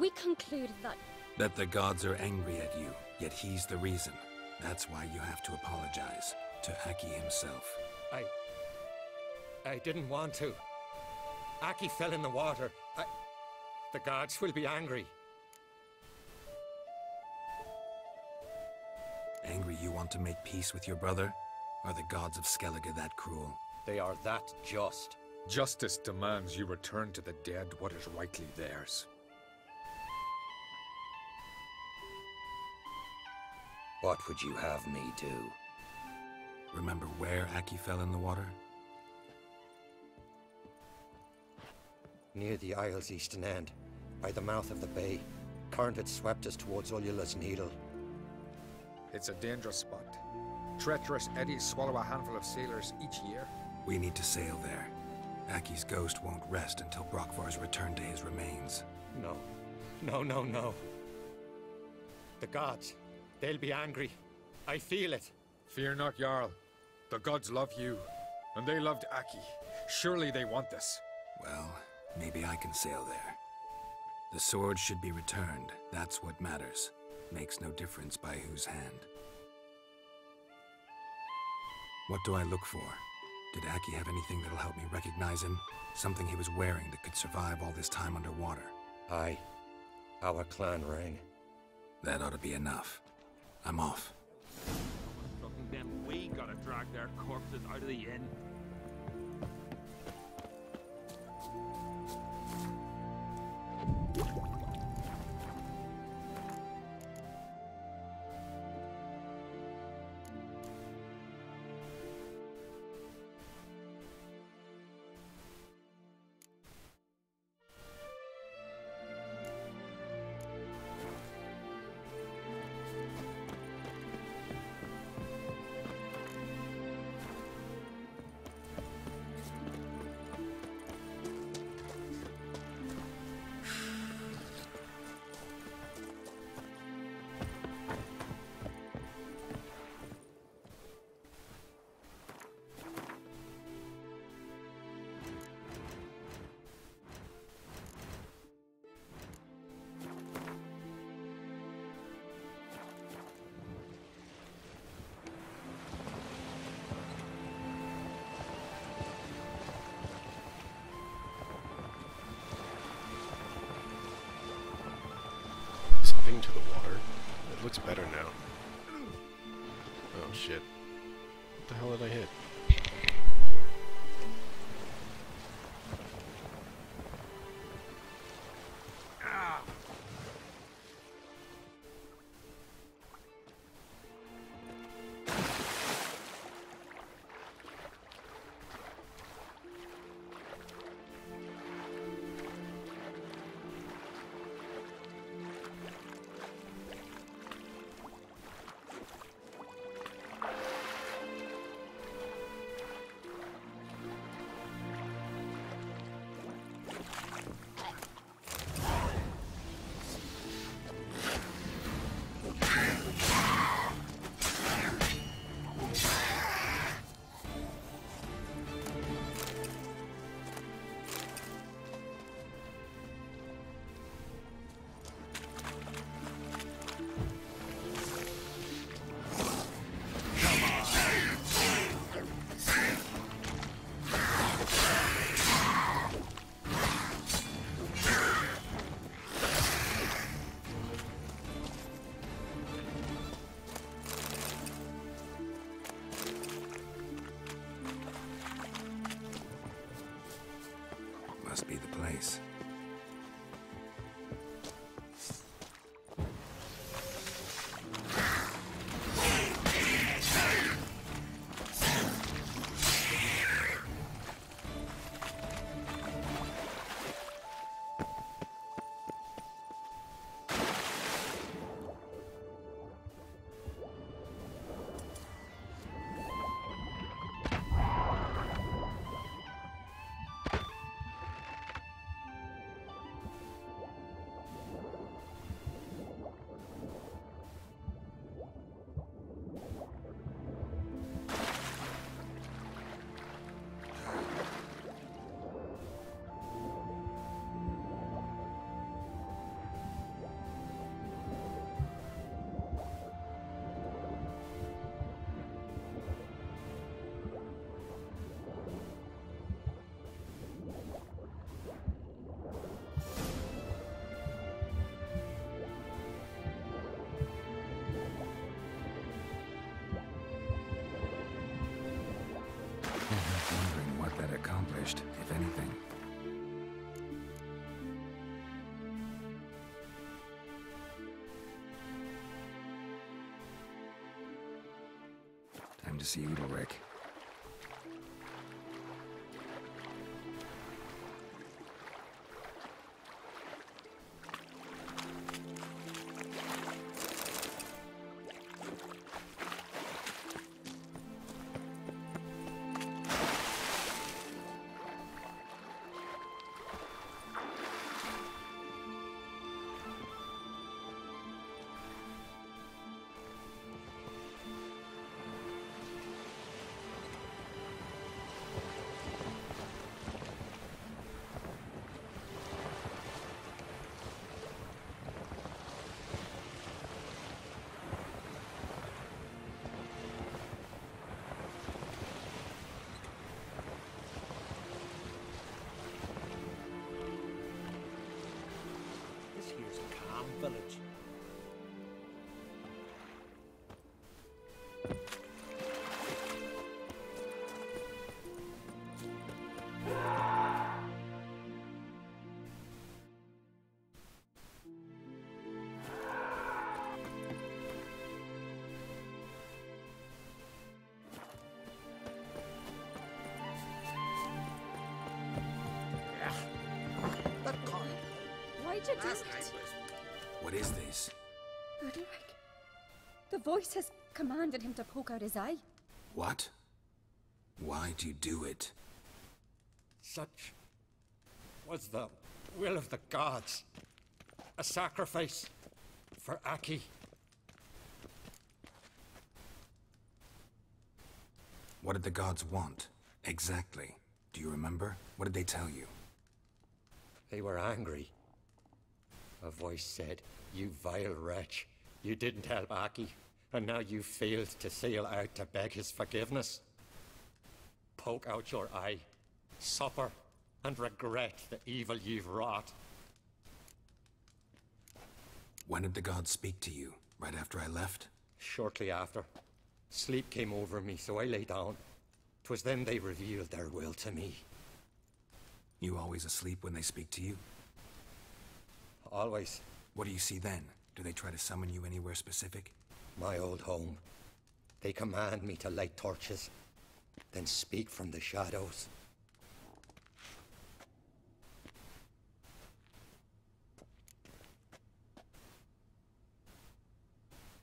We concluded that... That the gods are angry at you, yet he's the reason. That's why you have to apologize to Aki himself. I didn't want to. Aki fell in the water. The gods will be angry. Angry you want to make peace with your brother? Are the gods of Skellige that cruel? They are that just. Justice demands you return to the dead what is rightly theirs. What would you have me do? Remember where Aki fell in the water? Near the Isle's eastern end, by the mouth of the bay. Current had swept us towards Ullula's Needle. It's a dangerous spot. Treacherous eddies swallow a handful of sailors each year. We need to sail there. Aki's ghost won't rest until Brokvar's returned to his remains. No. No. The gods, they'll be angry. I feel it. Fear not, Jarl. The gods love you, and they loved Aki. Surely they want this. Well, maybe I can sail there. The sword should be returned. That's what matters. Makes no difference by whose hand. What do I look for? Did Aki have anything that'll help me recognize him? Something he was wearing that could survive all this time underwater? Aye. Our clan ring. That ought to be enough. I'm off. Fucking them, we gotta drag their corpses out of the inn. jumping to the water? It looks better now. Oh shit. What the hell did I hit? Must be the place. Wondering what that accomplished, if anything. Time to see Udalryk. Here's a calm village. Why'd you do it? What is this? Udalryk. The voice has commanded him to poke out his eye. What? Why'd you do it? Such was the will of the gods. A sacrifice for Aki. What did the gods want? Exactly. Do you remember? What did they tell you? They were angry. A voice said, "You vile wretch, you didn't help Aki, and now you failed to sail out to beg his forgiveness. Poke out your eye, suffer, and regret the evil you've wrought." When did the gods speak to you? Right after I left? Shortly after. Sleep came over me, so I lay down. 'Twas then they revealed their will to me. You always asleep when they speak to you? Always. What do you see then? Do they try to summon you anywhere specific? My old home. They command me to light torches, then speak from the shadows.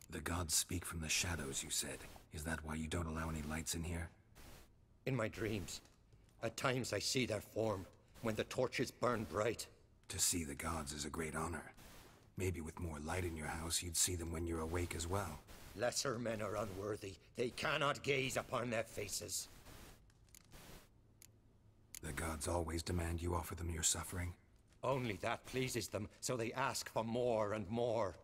The gods speak from the shadows, you said. Is that why you don't allow any lights in here? In my dreams, at times I see their form, when the torches burn bright. To see the gods is a great honor. Maybe with more light in your house, you'd see them when you're awake as well. Lesser men are unworthy. They cannot gaze upon their faces. The gods always demand you offer them your suffering? Only that pleases them, so they ask for more and more.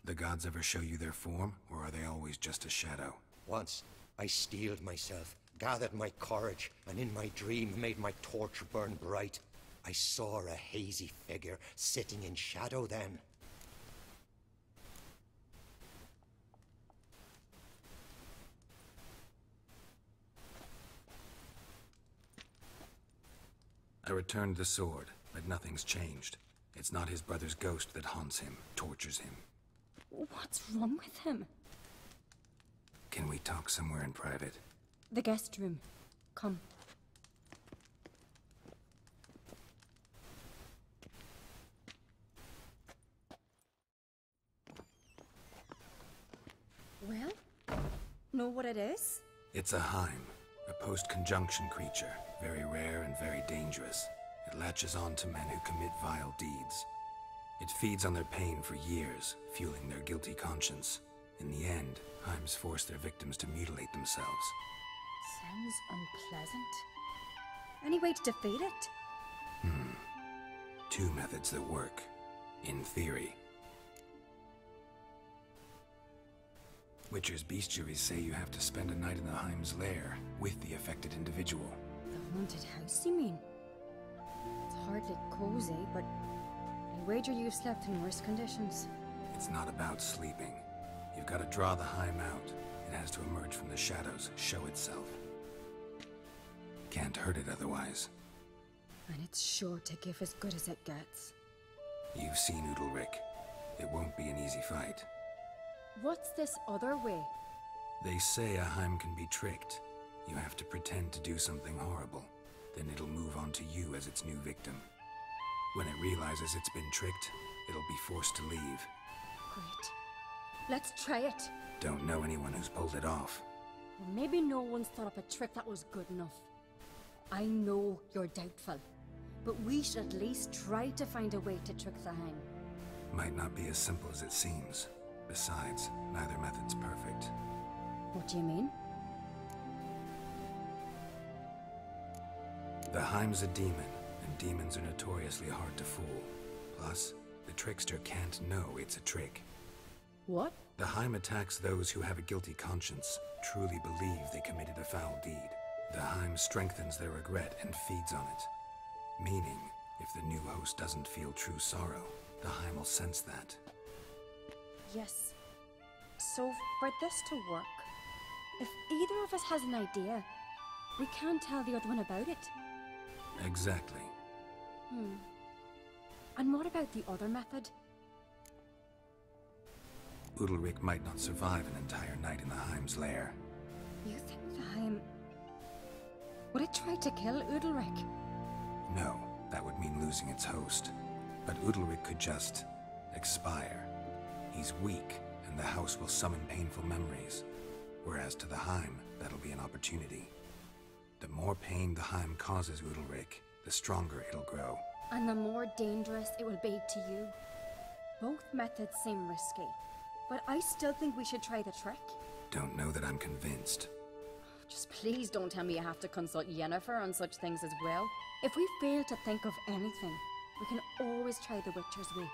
The gods ever show you their form, or are they always just a shadow? Once, I steeled myself, gathered my courage, and in my dream made my torch burn bright. I saw a hazy figure sitting in shadow then. I returned the sword, but nothing's changed. It's not his brother's ghost that haunts him, tortures him. What's wrong with him? Can we talk somewhere in private? The guest room. Come. Well, know what it is? It's a Heim, a post-conjunction creature, very rare and very dangerous. It latches on to men who commit vile deeds. It feeds on their pain for years, fueling their guilty conscience. In the end, Heims force their victims to mutilate themselves. Sounds unpleasant. Any way to defeat it? Two methods that work, in theory. Witcher's bestiaries say you have to spend a night in the Heim's lair with the affected individual. The haunted house, you mean? It's hardly cozy, but I wager you've slept in worse conditions. It's not about sleeping. You've got to draw the Heim out. It has to emerge from the shadows, show itself. Can't hurt it otherwise. And it's sure to give as good as it gets. You've seen Udalryk. It won't be an easy fight. What's this other way? They say a Heim can be tricked. You have to pretend to do something horrible. Then it'll move on to you as its new victim. When it realizes it's been tricked, it'll be forced to leave. Great. Let's try it. Don't know anyone who's pulled it off. Maybe no one's thought up a trick that was good enough. I know you're doubtful, but we should at least try to find a way to trick the Heim. Might not be as simple as it seems. Besides, neither method's perfect. What do you mean? The Heim's a demon, and demons are notoriously hard to fool. Plus, the trickster can't know it's a trick. What? The Heim attacks those who have a guilty conscience, truly believe they committed a foul deed. The Heim strengthens their regret and feeds on it. Meaning, if the new host doesn't feel true sorrow, the Heim will sense that. Yes. So, for this to work, if either of us has an idea, we can't tell the other one about it. Exactly. And what about the other method? Udalryk might not survive an entire night in the Heim's lair. You think the Heim... Would it try to kill Udalryk? No, that would mean losing its host. But Udalryk could just... expire. He's weak, and the house will summon painful memories. Whereas to the Heim, that'll be an opportunity. The more pain the Heim causes Udalryk, the stronger it'll grow. And the more dangerous it will be to you. Both methods seem risky, but I still think we should try the trick. Don't know that I'm convinced. Just please don't tell me you have to consult Yennefer on such things as well. If we fail to think of anything, we can always try the Witcher's way.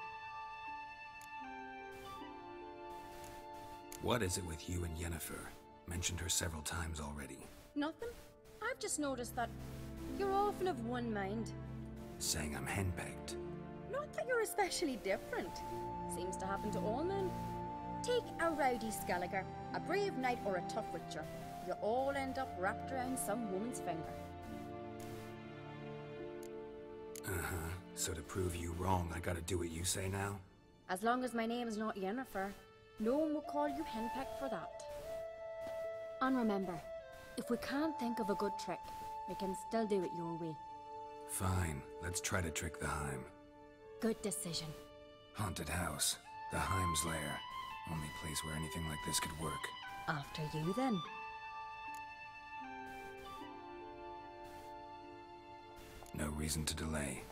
What is it with you and Yennefer? Mentioned her several times already. Nothing. I've just noticed that you're often of one mind. Saying I'm henpecked. Not that you're especially different. Seems to happen to all men. Take a rowdy Skelliger, a brave knight, or a tough witcher. You all end up wrapped around some woman's finger. Uh-huh. So to prove you wrong, I gotta do what you say now? As long as my name's not Yennefer, no one will call you henpecked for that. And remember, if we can't think of a good trick, we can still do it your way. Fine, let's try to trick the Heim. Good decision. Haunted house, the Heim's lair. Only place where anything like this could work. After you, then. No reason to delay.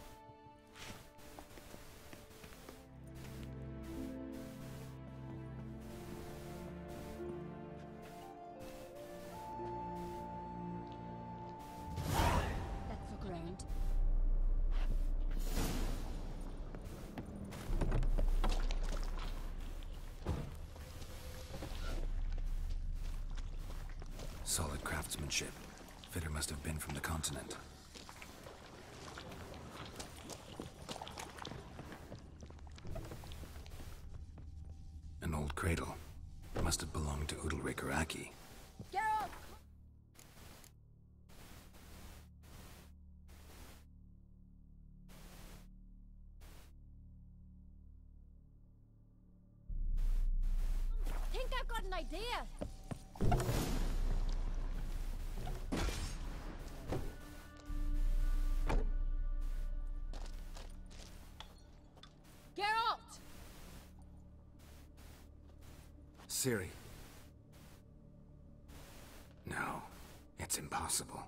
Let's look around. Solid craftsmanship. Fitter must have been from the continent. An old cradle. Must have belonged to Udalryk or Aki. Geralt! Think I've got an idea. Geralt! Ciri. No, it's impossible.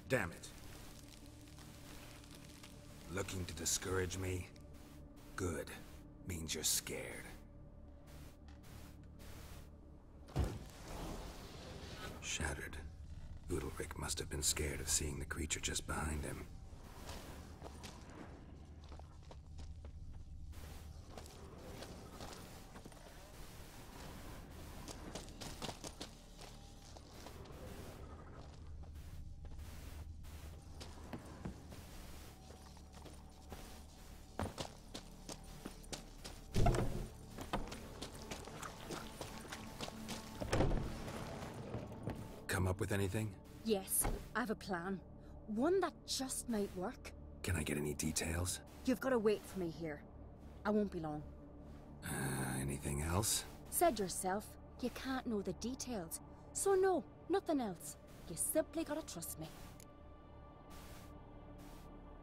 Damn it. Looking to discourage me? Good. Means you're scared. Shattered. Udalryk must have been scared of seeing the creature just behind him. Come up with anything? Yes, I have a plan. One that just might work. Can I get any details? You've got to wait for me here. I won't be long. Anything else? Said yourself, you can't know the details. So no, nothing else. You simply gotta trust me.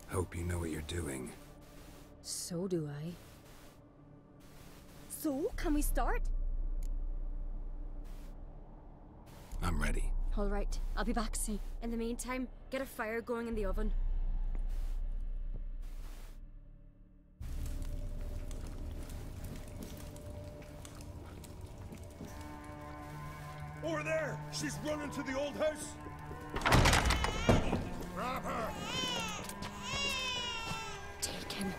Hope you know what you're doing. So do I. So, can we start? I'm ready. All right, I'll be back soon. In the meantime, get a fire going in the oven. Over there! She's running to the old house! Grab her! Take him.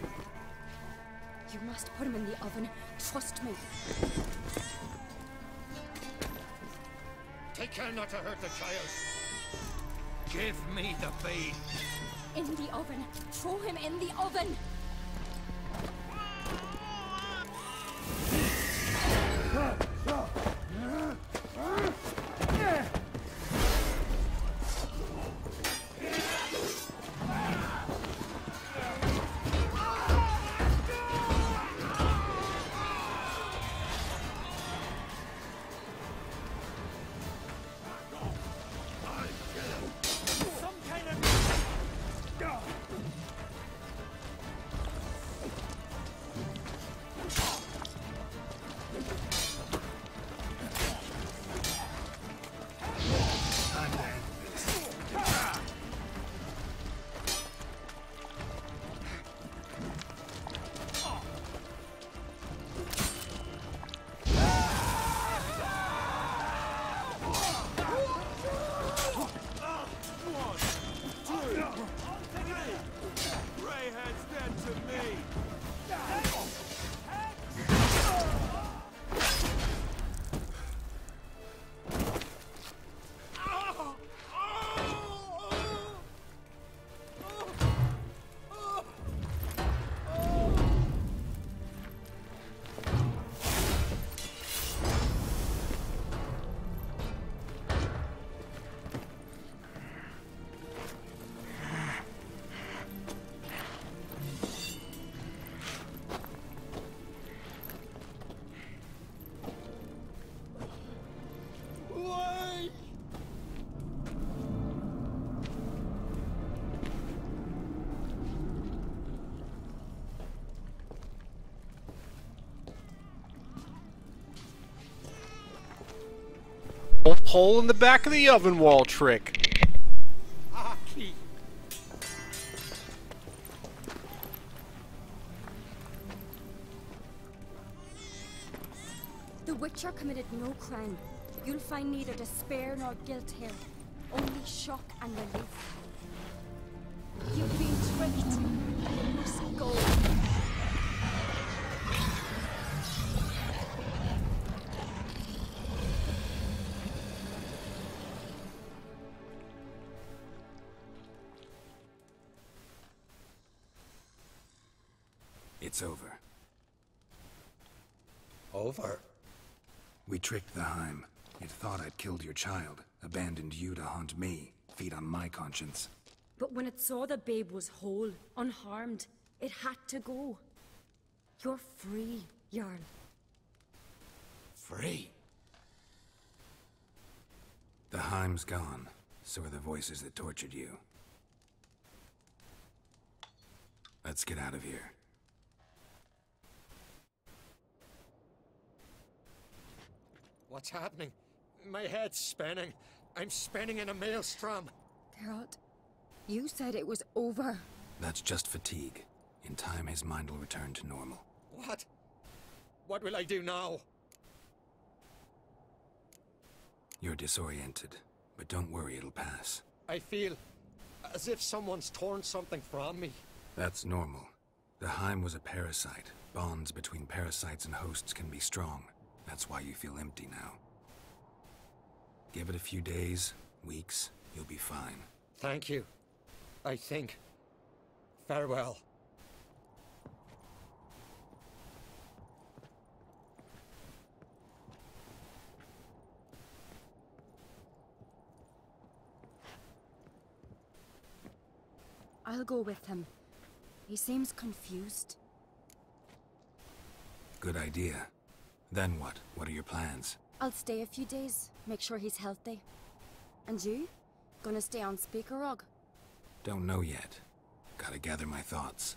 You must put him in the oven. Trust me. Take care not to hurt the child. Give me the babe. In the oven. Throw him in the oven. hole in the back of the oven wall trick. Aki. The Witcher committed no crime. You'll find neither despair nor guilt here. Only shock and relief. You've been tricked. You must go. It's over. Over? We tricked the Heim. It thought I'd killed your child, abandoned you to haunt me, feed on my conscience. But when it saw the babe was whole, unharmed, it had to go. You're free, Jarl. Free? The Heim's gone. So are the voices that tortured you. Let's get out of here. What's happening? My head's spinning. I'm spinning in a maelstrom. Geralt, you said it was over. That's just fatigue. In time, his mind will return to normal. What? What will I do now? You're disoriented, but don't worry, it'll pass. I feel as if someone's torn something from me. That's normal. The Heim was a parasite. Bonds between parasites and hosts can be strong. That's why you feel empty now. Give it a few days, weeks, you'll be fine. Thank you. I think. Farewell. I'll go with him. He seems confused. Good idea. Then what? What are your plans? I'll stay a few days, make sure he's healthy. And you? Gonna stay on Speakerog? Don't know yet. Gotta gather my thoughts.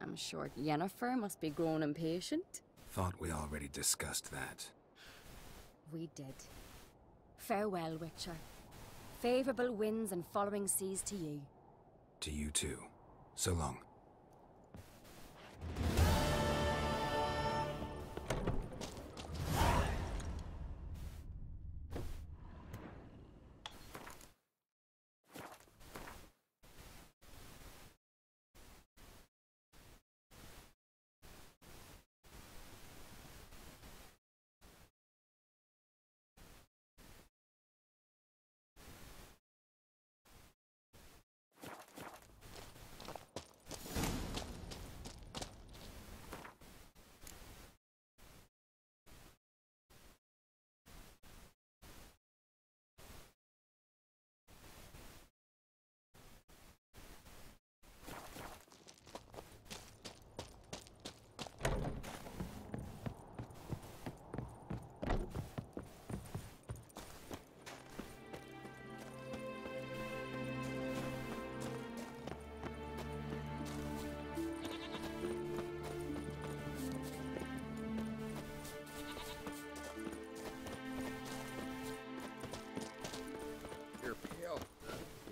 I'm sure Yennefer must be grown impatient. Thought we already discussed that. We did. Farewell, Witcher. Favorable winds and following seas to you. To you too. So long.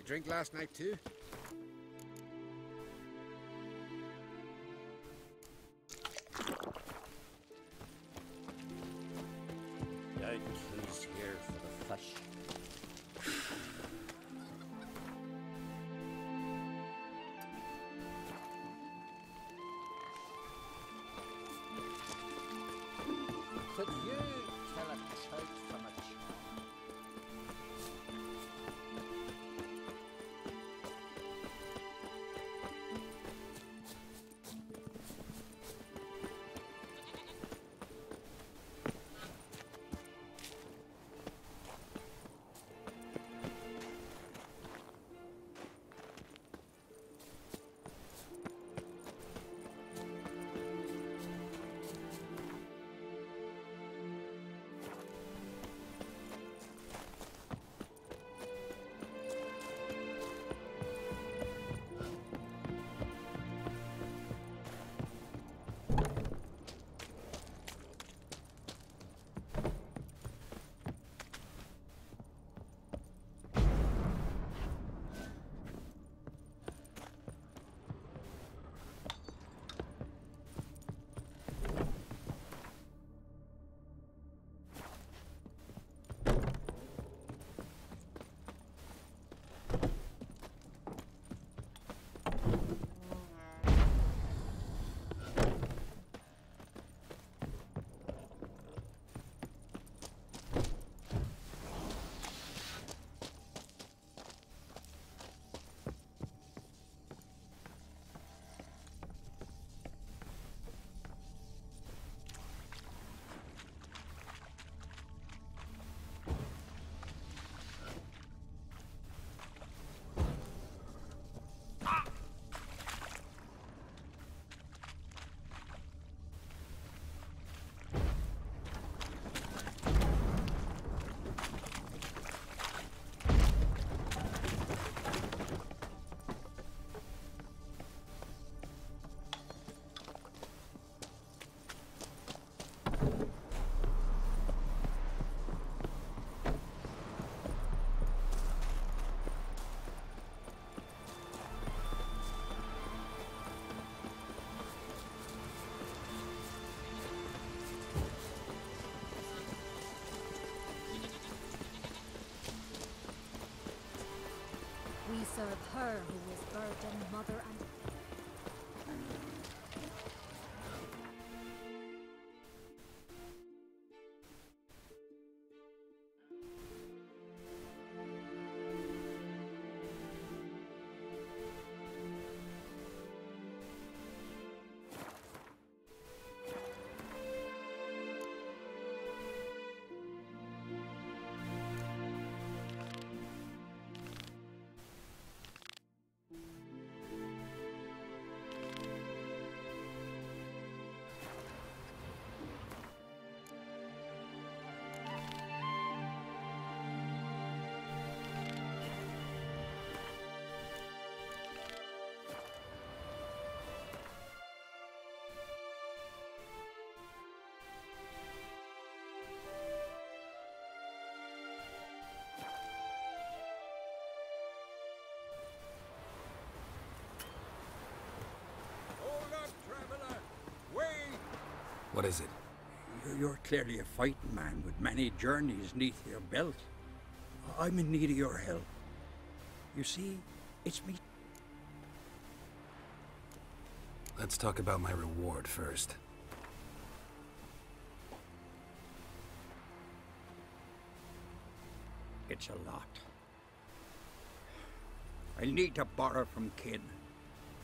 Drink last night too? Yikes here for the fish. Could you tell a trout from a char? What is it? You're clearly a fighting man with many journeys neath your belt. I'm in need of your help. You see, it's me. Let's talk about my reward first. It's a lot. I'll need to borrow from kin,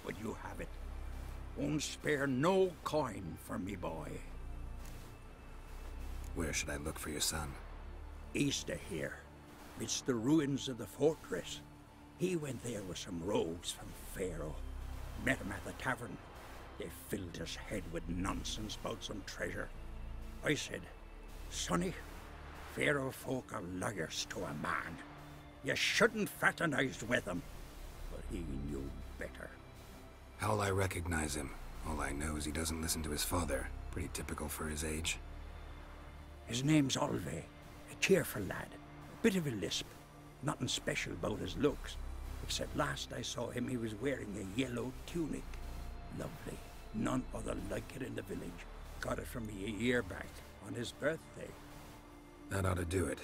but you have it. Won't spare no coin for me boy. Where should I look for your son? East of here. It's the ruins of the fortress. He went there with some rogues from Pharaoh. Met him at the tavern. They filled his head with nonsense about some treasure. I said, Sonny, Pharaoh folk are lawyers to a man. You shouldn't fraternize with them. But he knew better. How'll I recognize him? All I know is he doesn't listen to his father. Pretty typical for his age. His name's Olve. A cheerful lad. A bit of a lisp. Nothing special about his looks. Except last I saw him, he was wearing a yellow tunic. Lovely. None other like it in the village. Got it from me a year back, on his birthday. That ought to do it.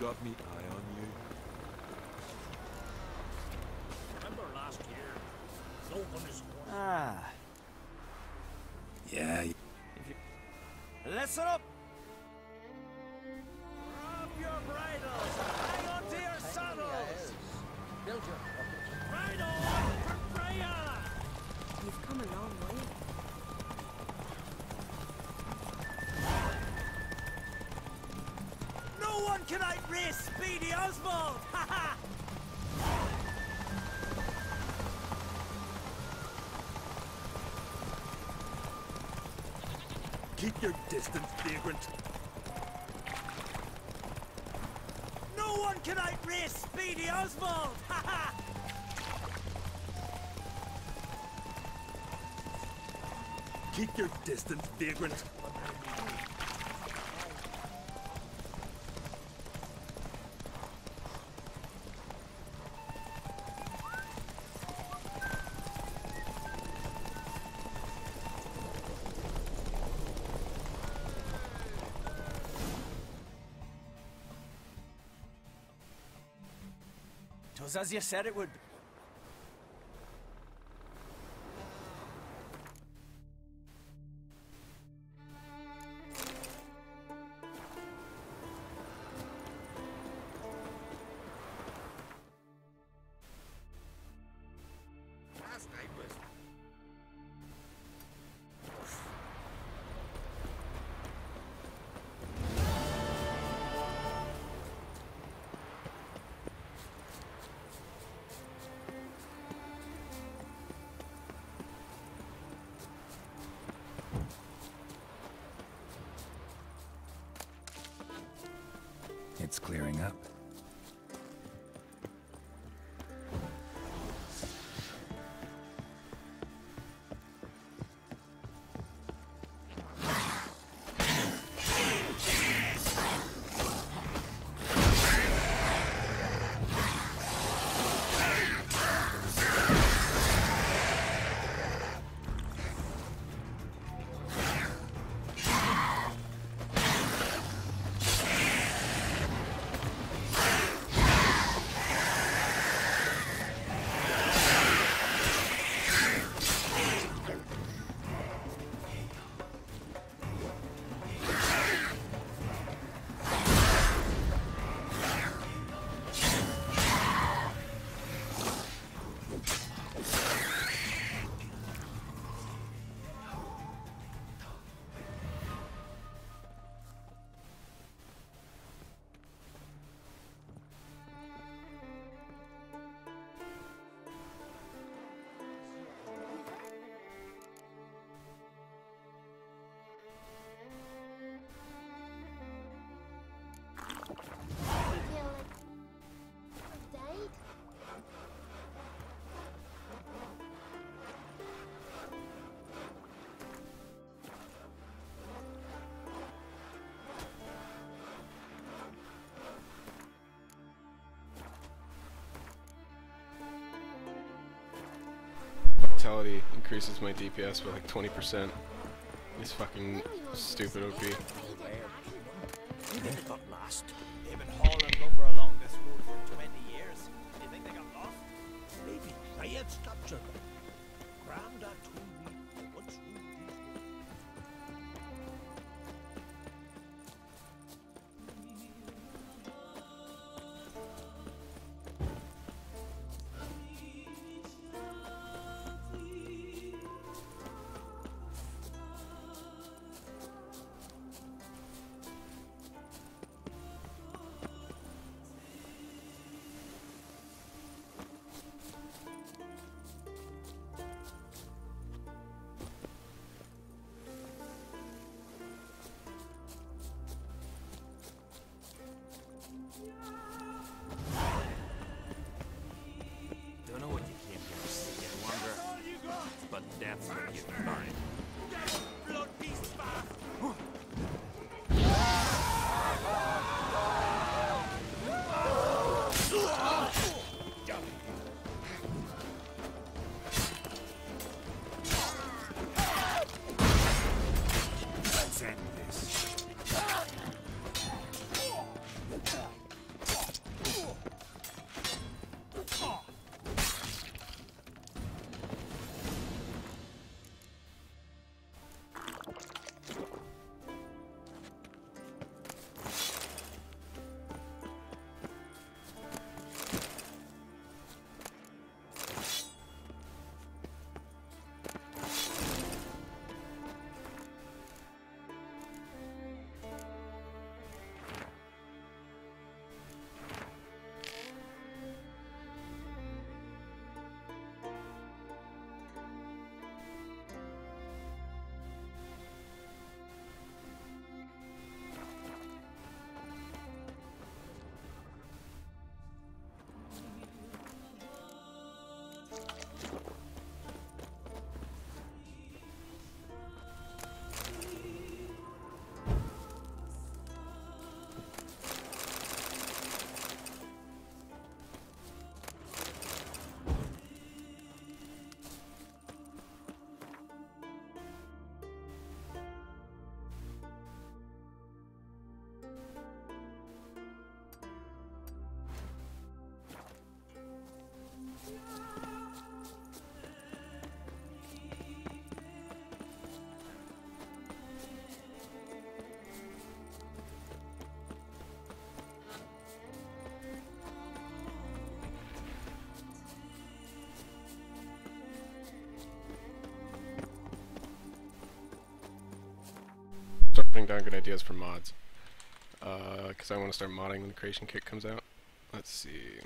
Got me eye on you. Remember last year? No one is born. Ah. Yeah. Listen up! Grab your bridles and hang on to your saddles! Build your Ride on for Freya! You've come a long way. No one can outrace Speedy Oswald! Ha ha! Keep your distance, vagrant. No one can outrace Speedy Oswald! Ha ha! Keep your distance, vagrant. It was as you said it would be. Last night was... It's clearing up. Vitality increases my DPS by like 20%. It's fucking stupid OP. You think they got lost? They've been hauling lumber along this road for 20 years. Do you think they got lost? Maybe riots captured them. Crammed that two once Don't know what you came here to see and wonder, but that's what you find. blood beast back! Let's end this. Start putting down good ideas for mods. Because I want to start modding when the creation kit comes out. Let's see.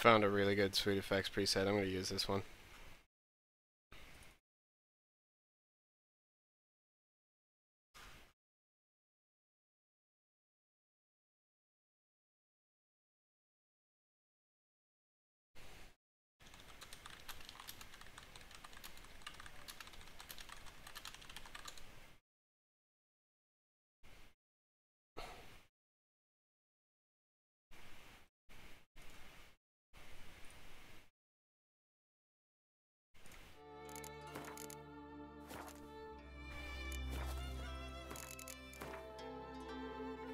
Found a really good Sweet Effects preset. I'm going to use this one.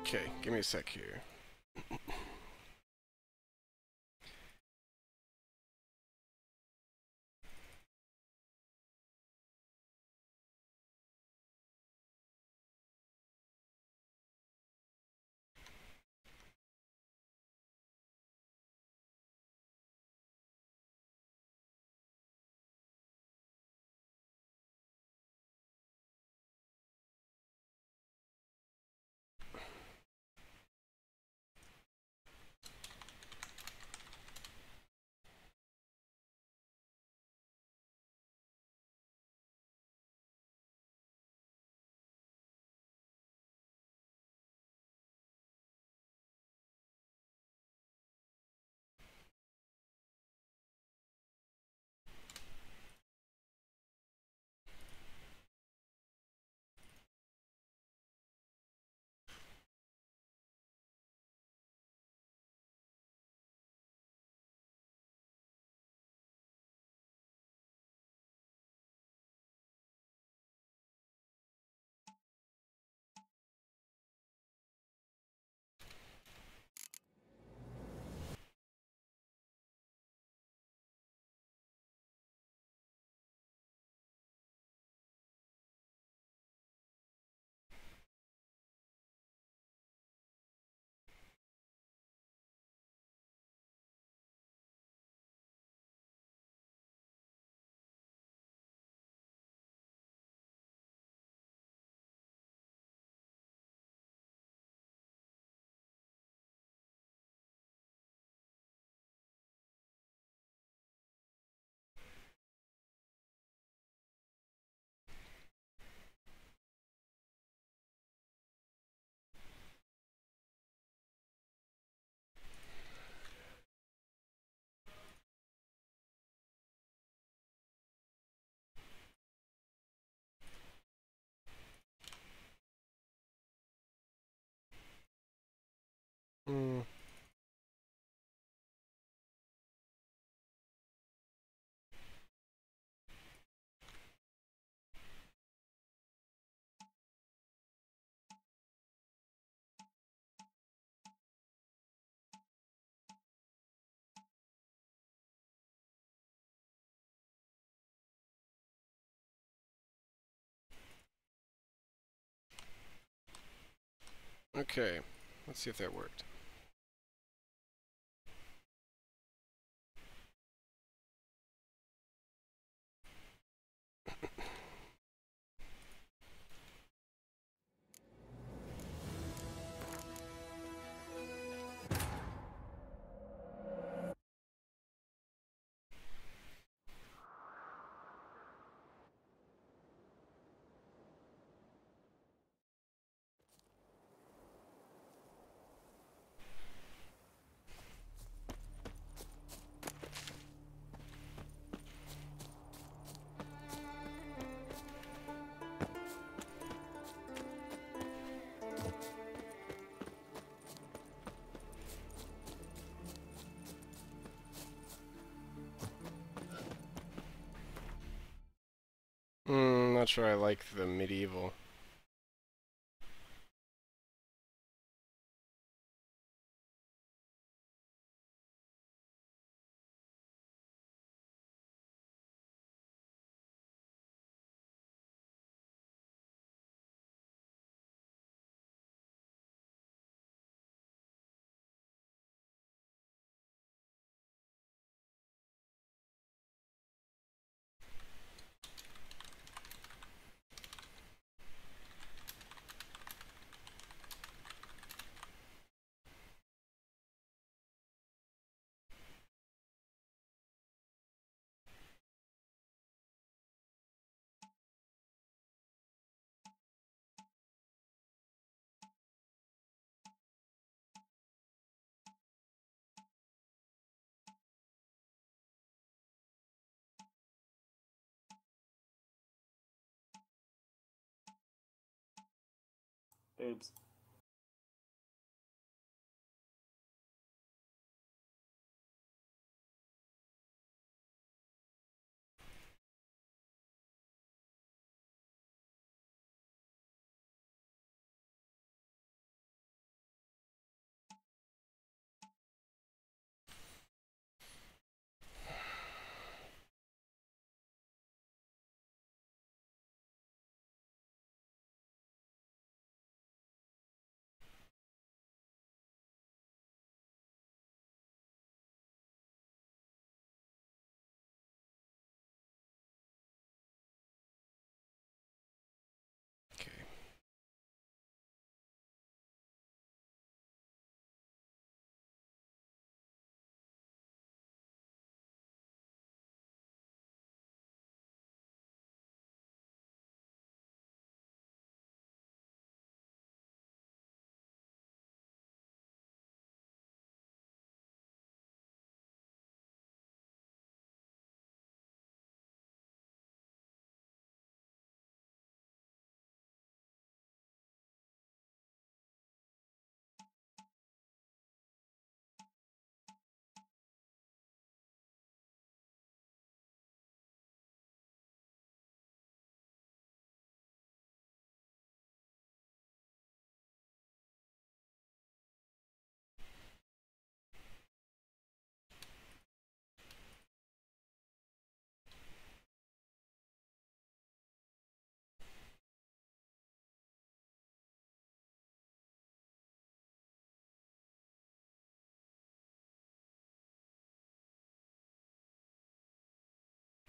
Okay, give me a sec here. Hmm. Okay, let's see if that worked. Not sure I like the medieval. Boobs.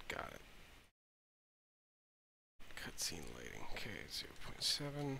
Got it. Cutscene lighting. Okay, 0.7.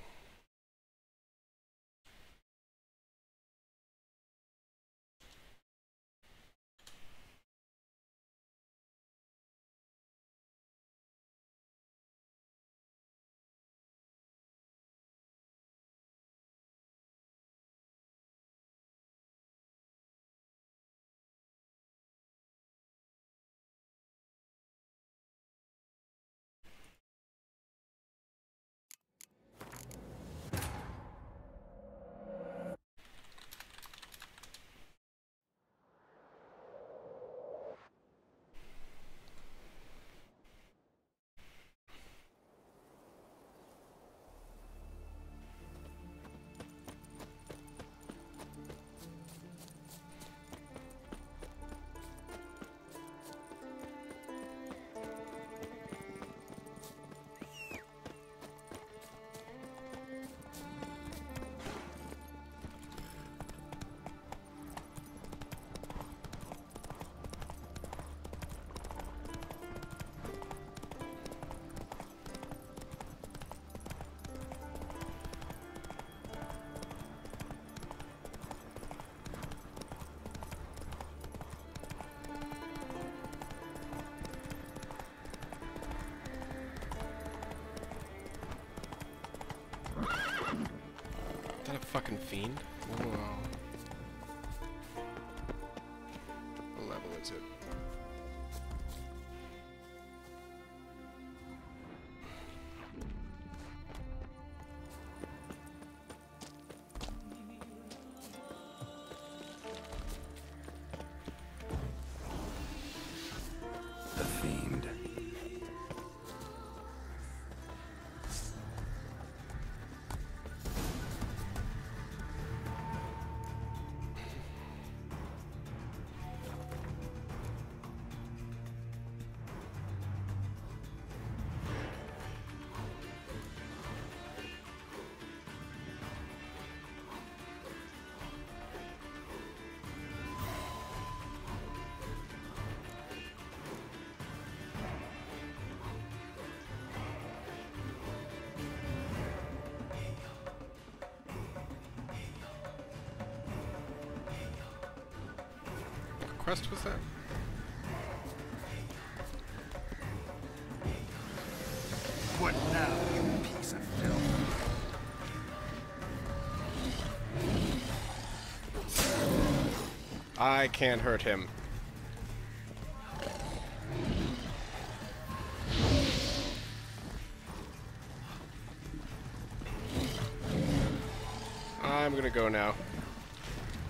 Is that a fucking fiend? Wow. What level is it? The Fiend. What quest was that? What now, you piece of filth? I can't hurt him. gonna go now.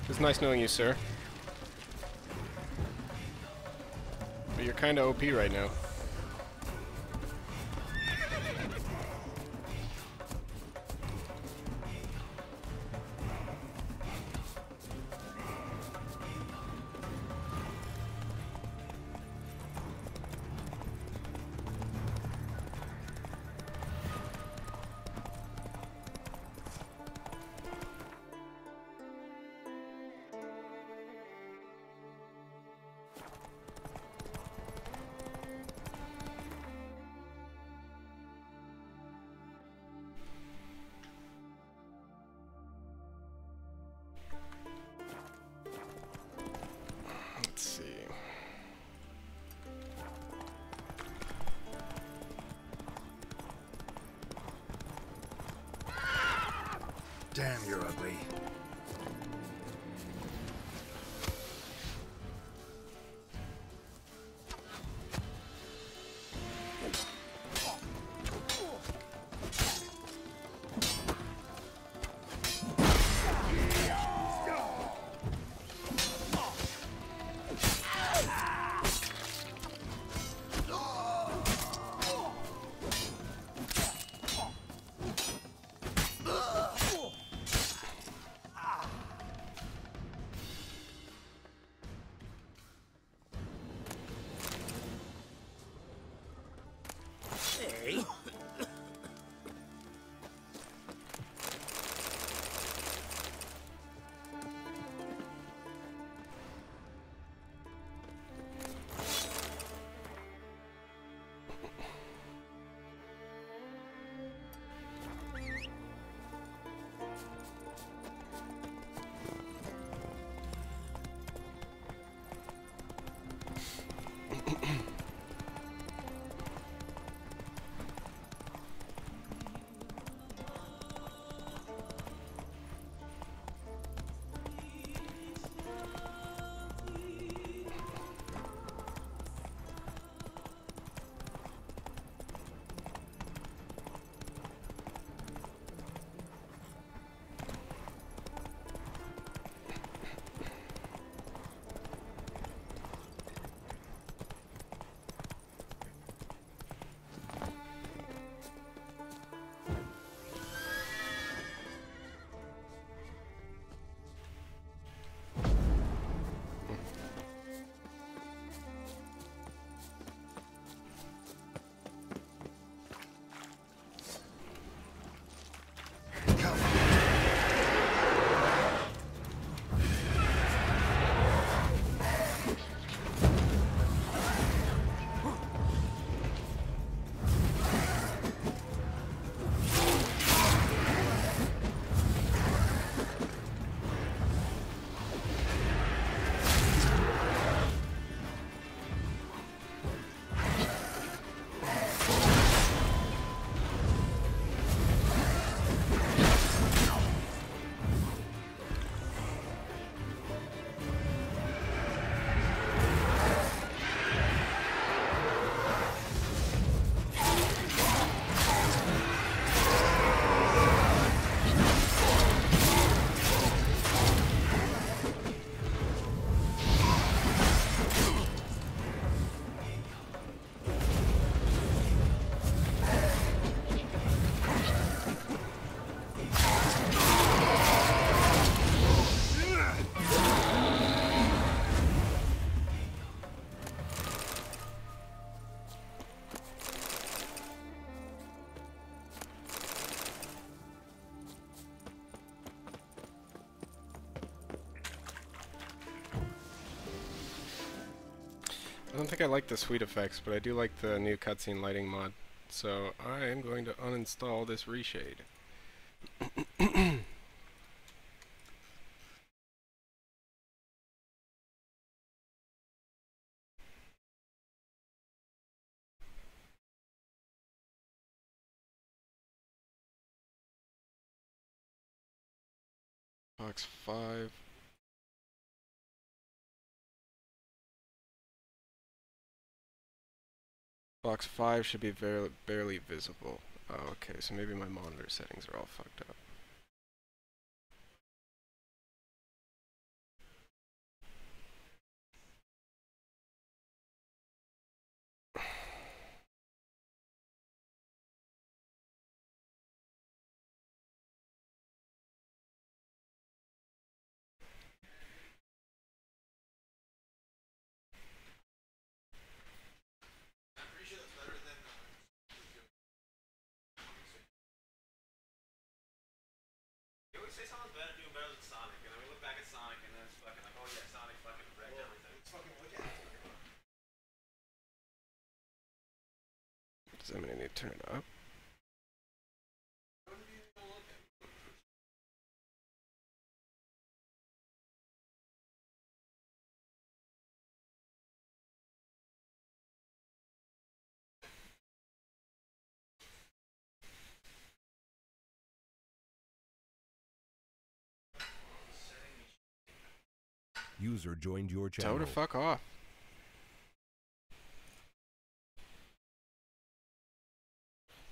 It's nice knowing you, sir. But you're kinda OP right now. Let's see. Damn, you're ugly. Hey. I don't think I like the sweet effects, but I do like the new cutscene lighting mod. So I am going to uninstall this reshade. Box 5. Box 5 should be barely visible. Oh, okay, so maybe my monitor settings are all fucked up. we say someone's better doing better than Sonic, and then we look back at Sonic, and then it's fucking like, oh yeah, Sonic fucking wrecked everything. It's fucking what you talking about. Does that mean I need to turn it up? User joined your channel. Tell her to fuck off.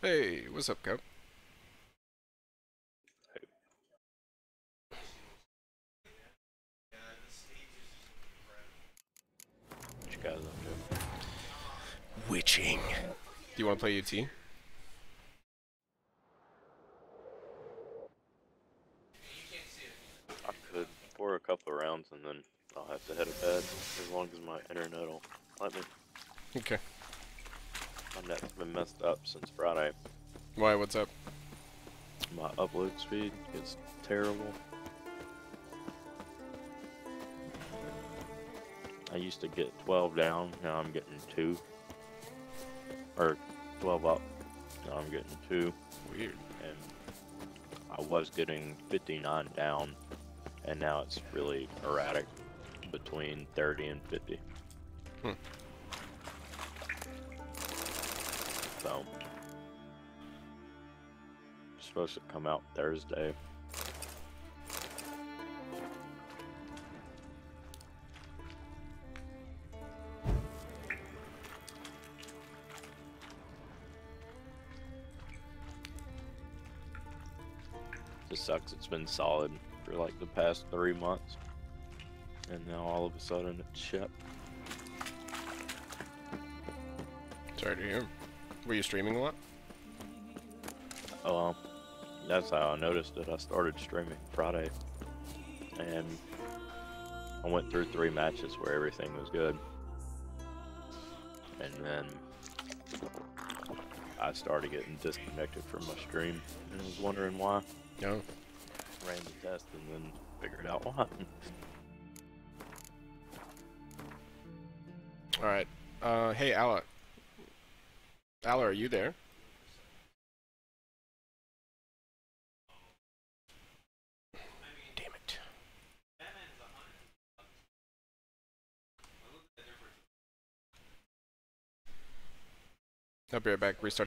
Hey, what's up, Cope? What you guys up to? Witching. Do you want to play UT? I could for a couple of rounds and then I'll have to head to bed as long as my internet will let me. Okay. My net's been messed up since Friday. Why? What's up? My upload speed is terrible. I used to get 12 down, now I'm getting 2. Or 12 up, now I'm getting 2. Weird. And I was getting 59 down, and now it's really erratic between 30 and 50. Hmm. So, it's supposed to come out Thursday. Just sucks, it's been solid for like the past 3 months. And now all of a sudden it's shit. Sorry to hear. Were you streaming a lot? Oh, that's how I noticed it. I started streaming Friday. And I went through 3 matches where everything was good. And then I started getting disconnected from my stream. And I was wondering why. No. Ran the test and then figured out why. Alright. Hey, Alla. Alla, are you there? Damn it. I'll be right back. Restart.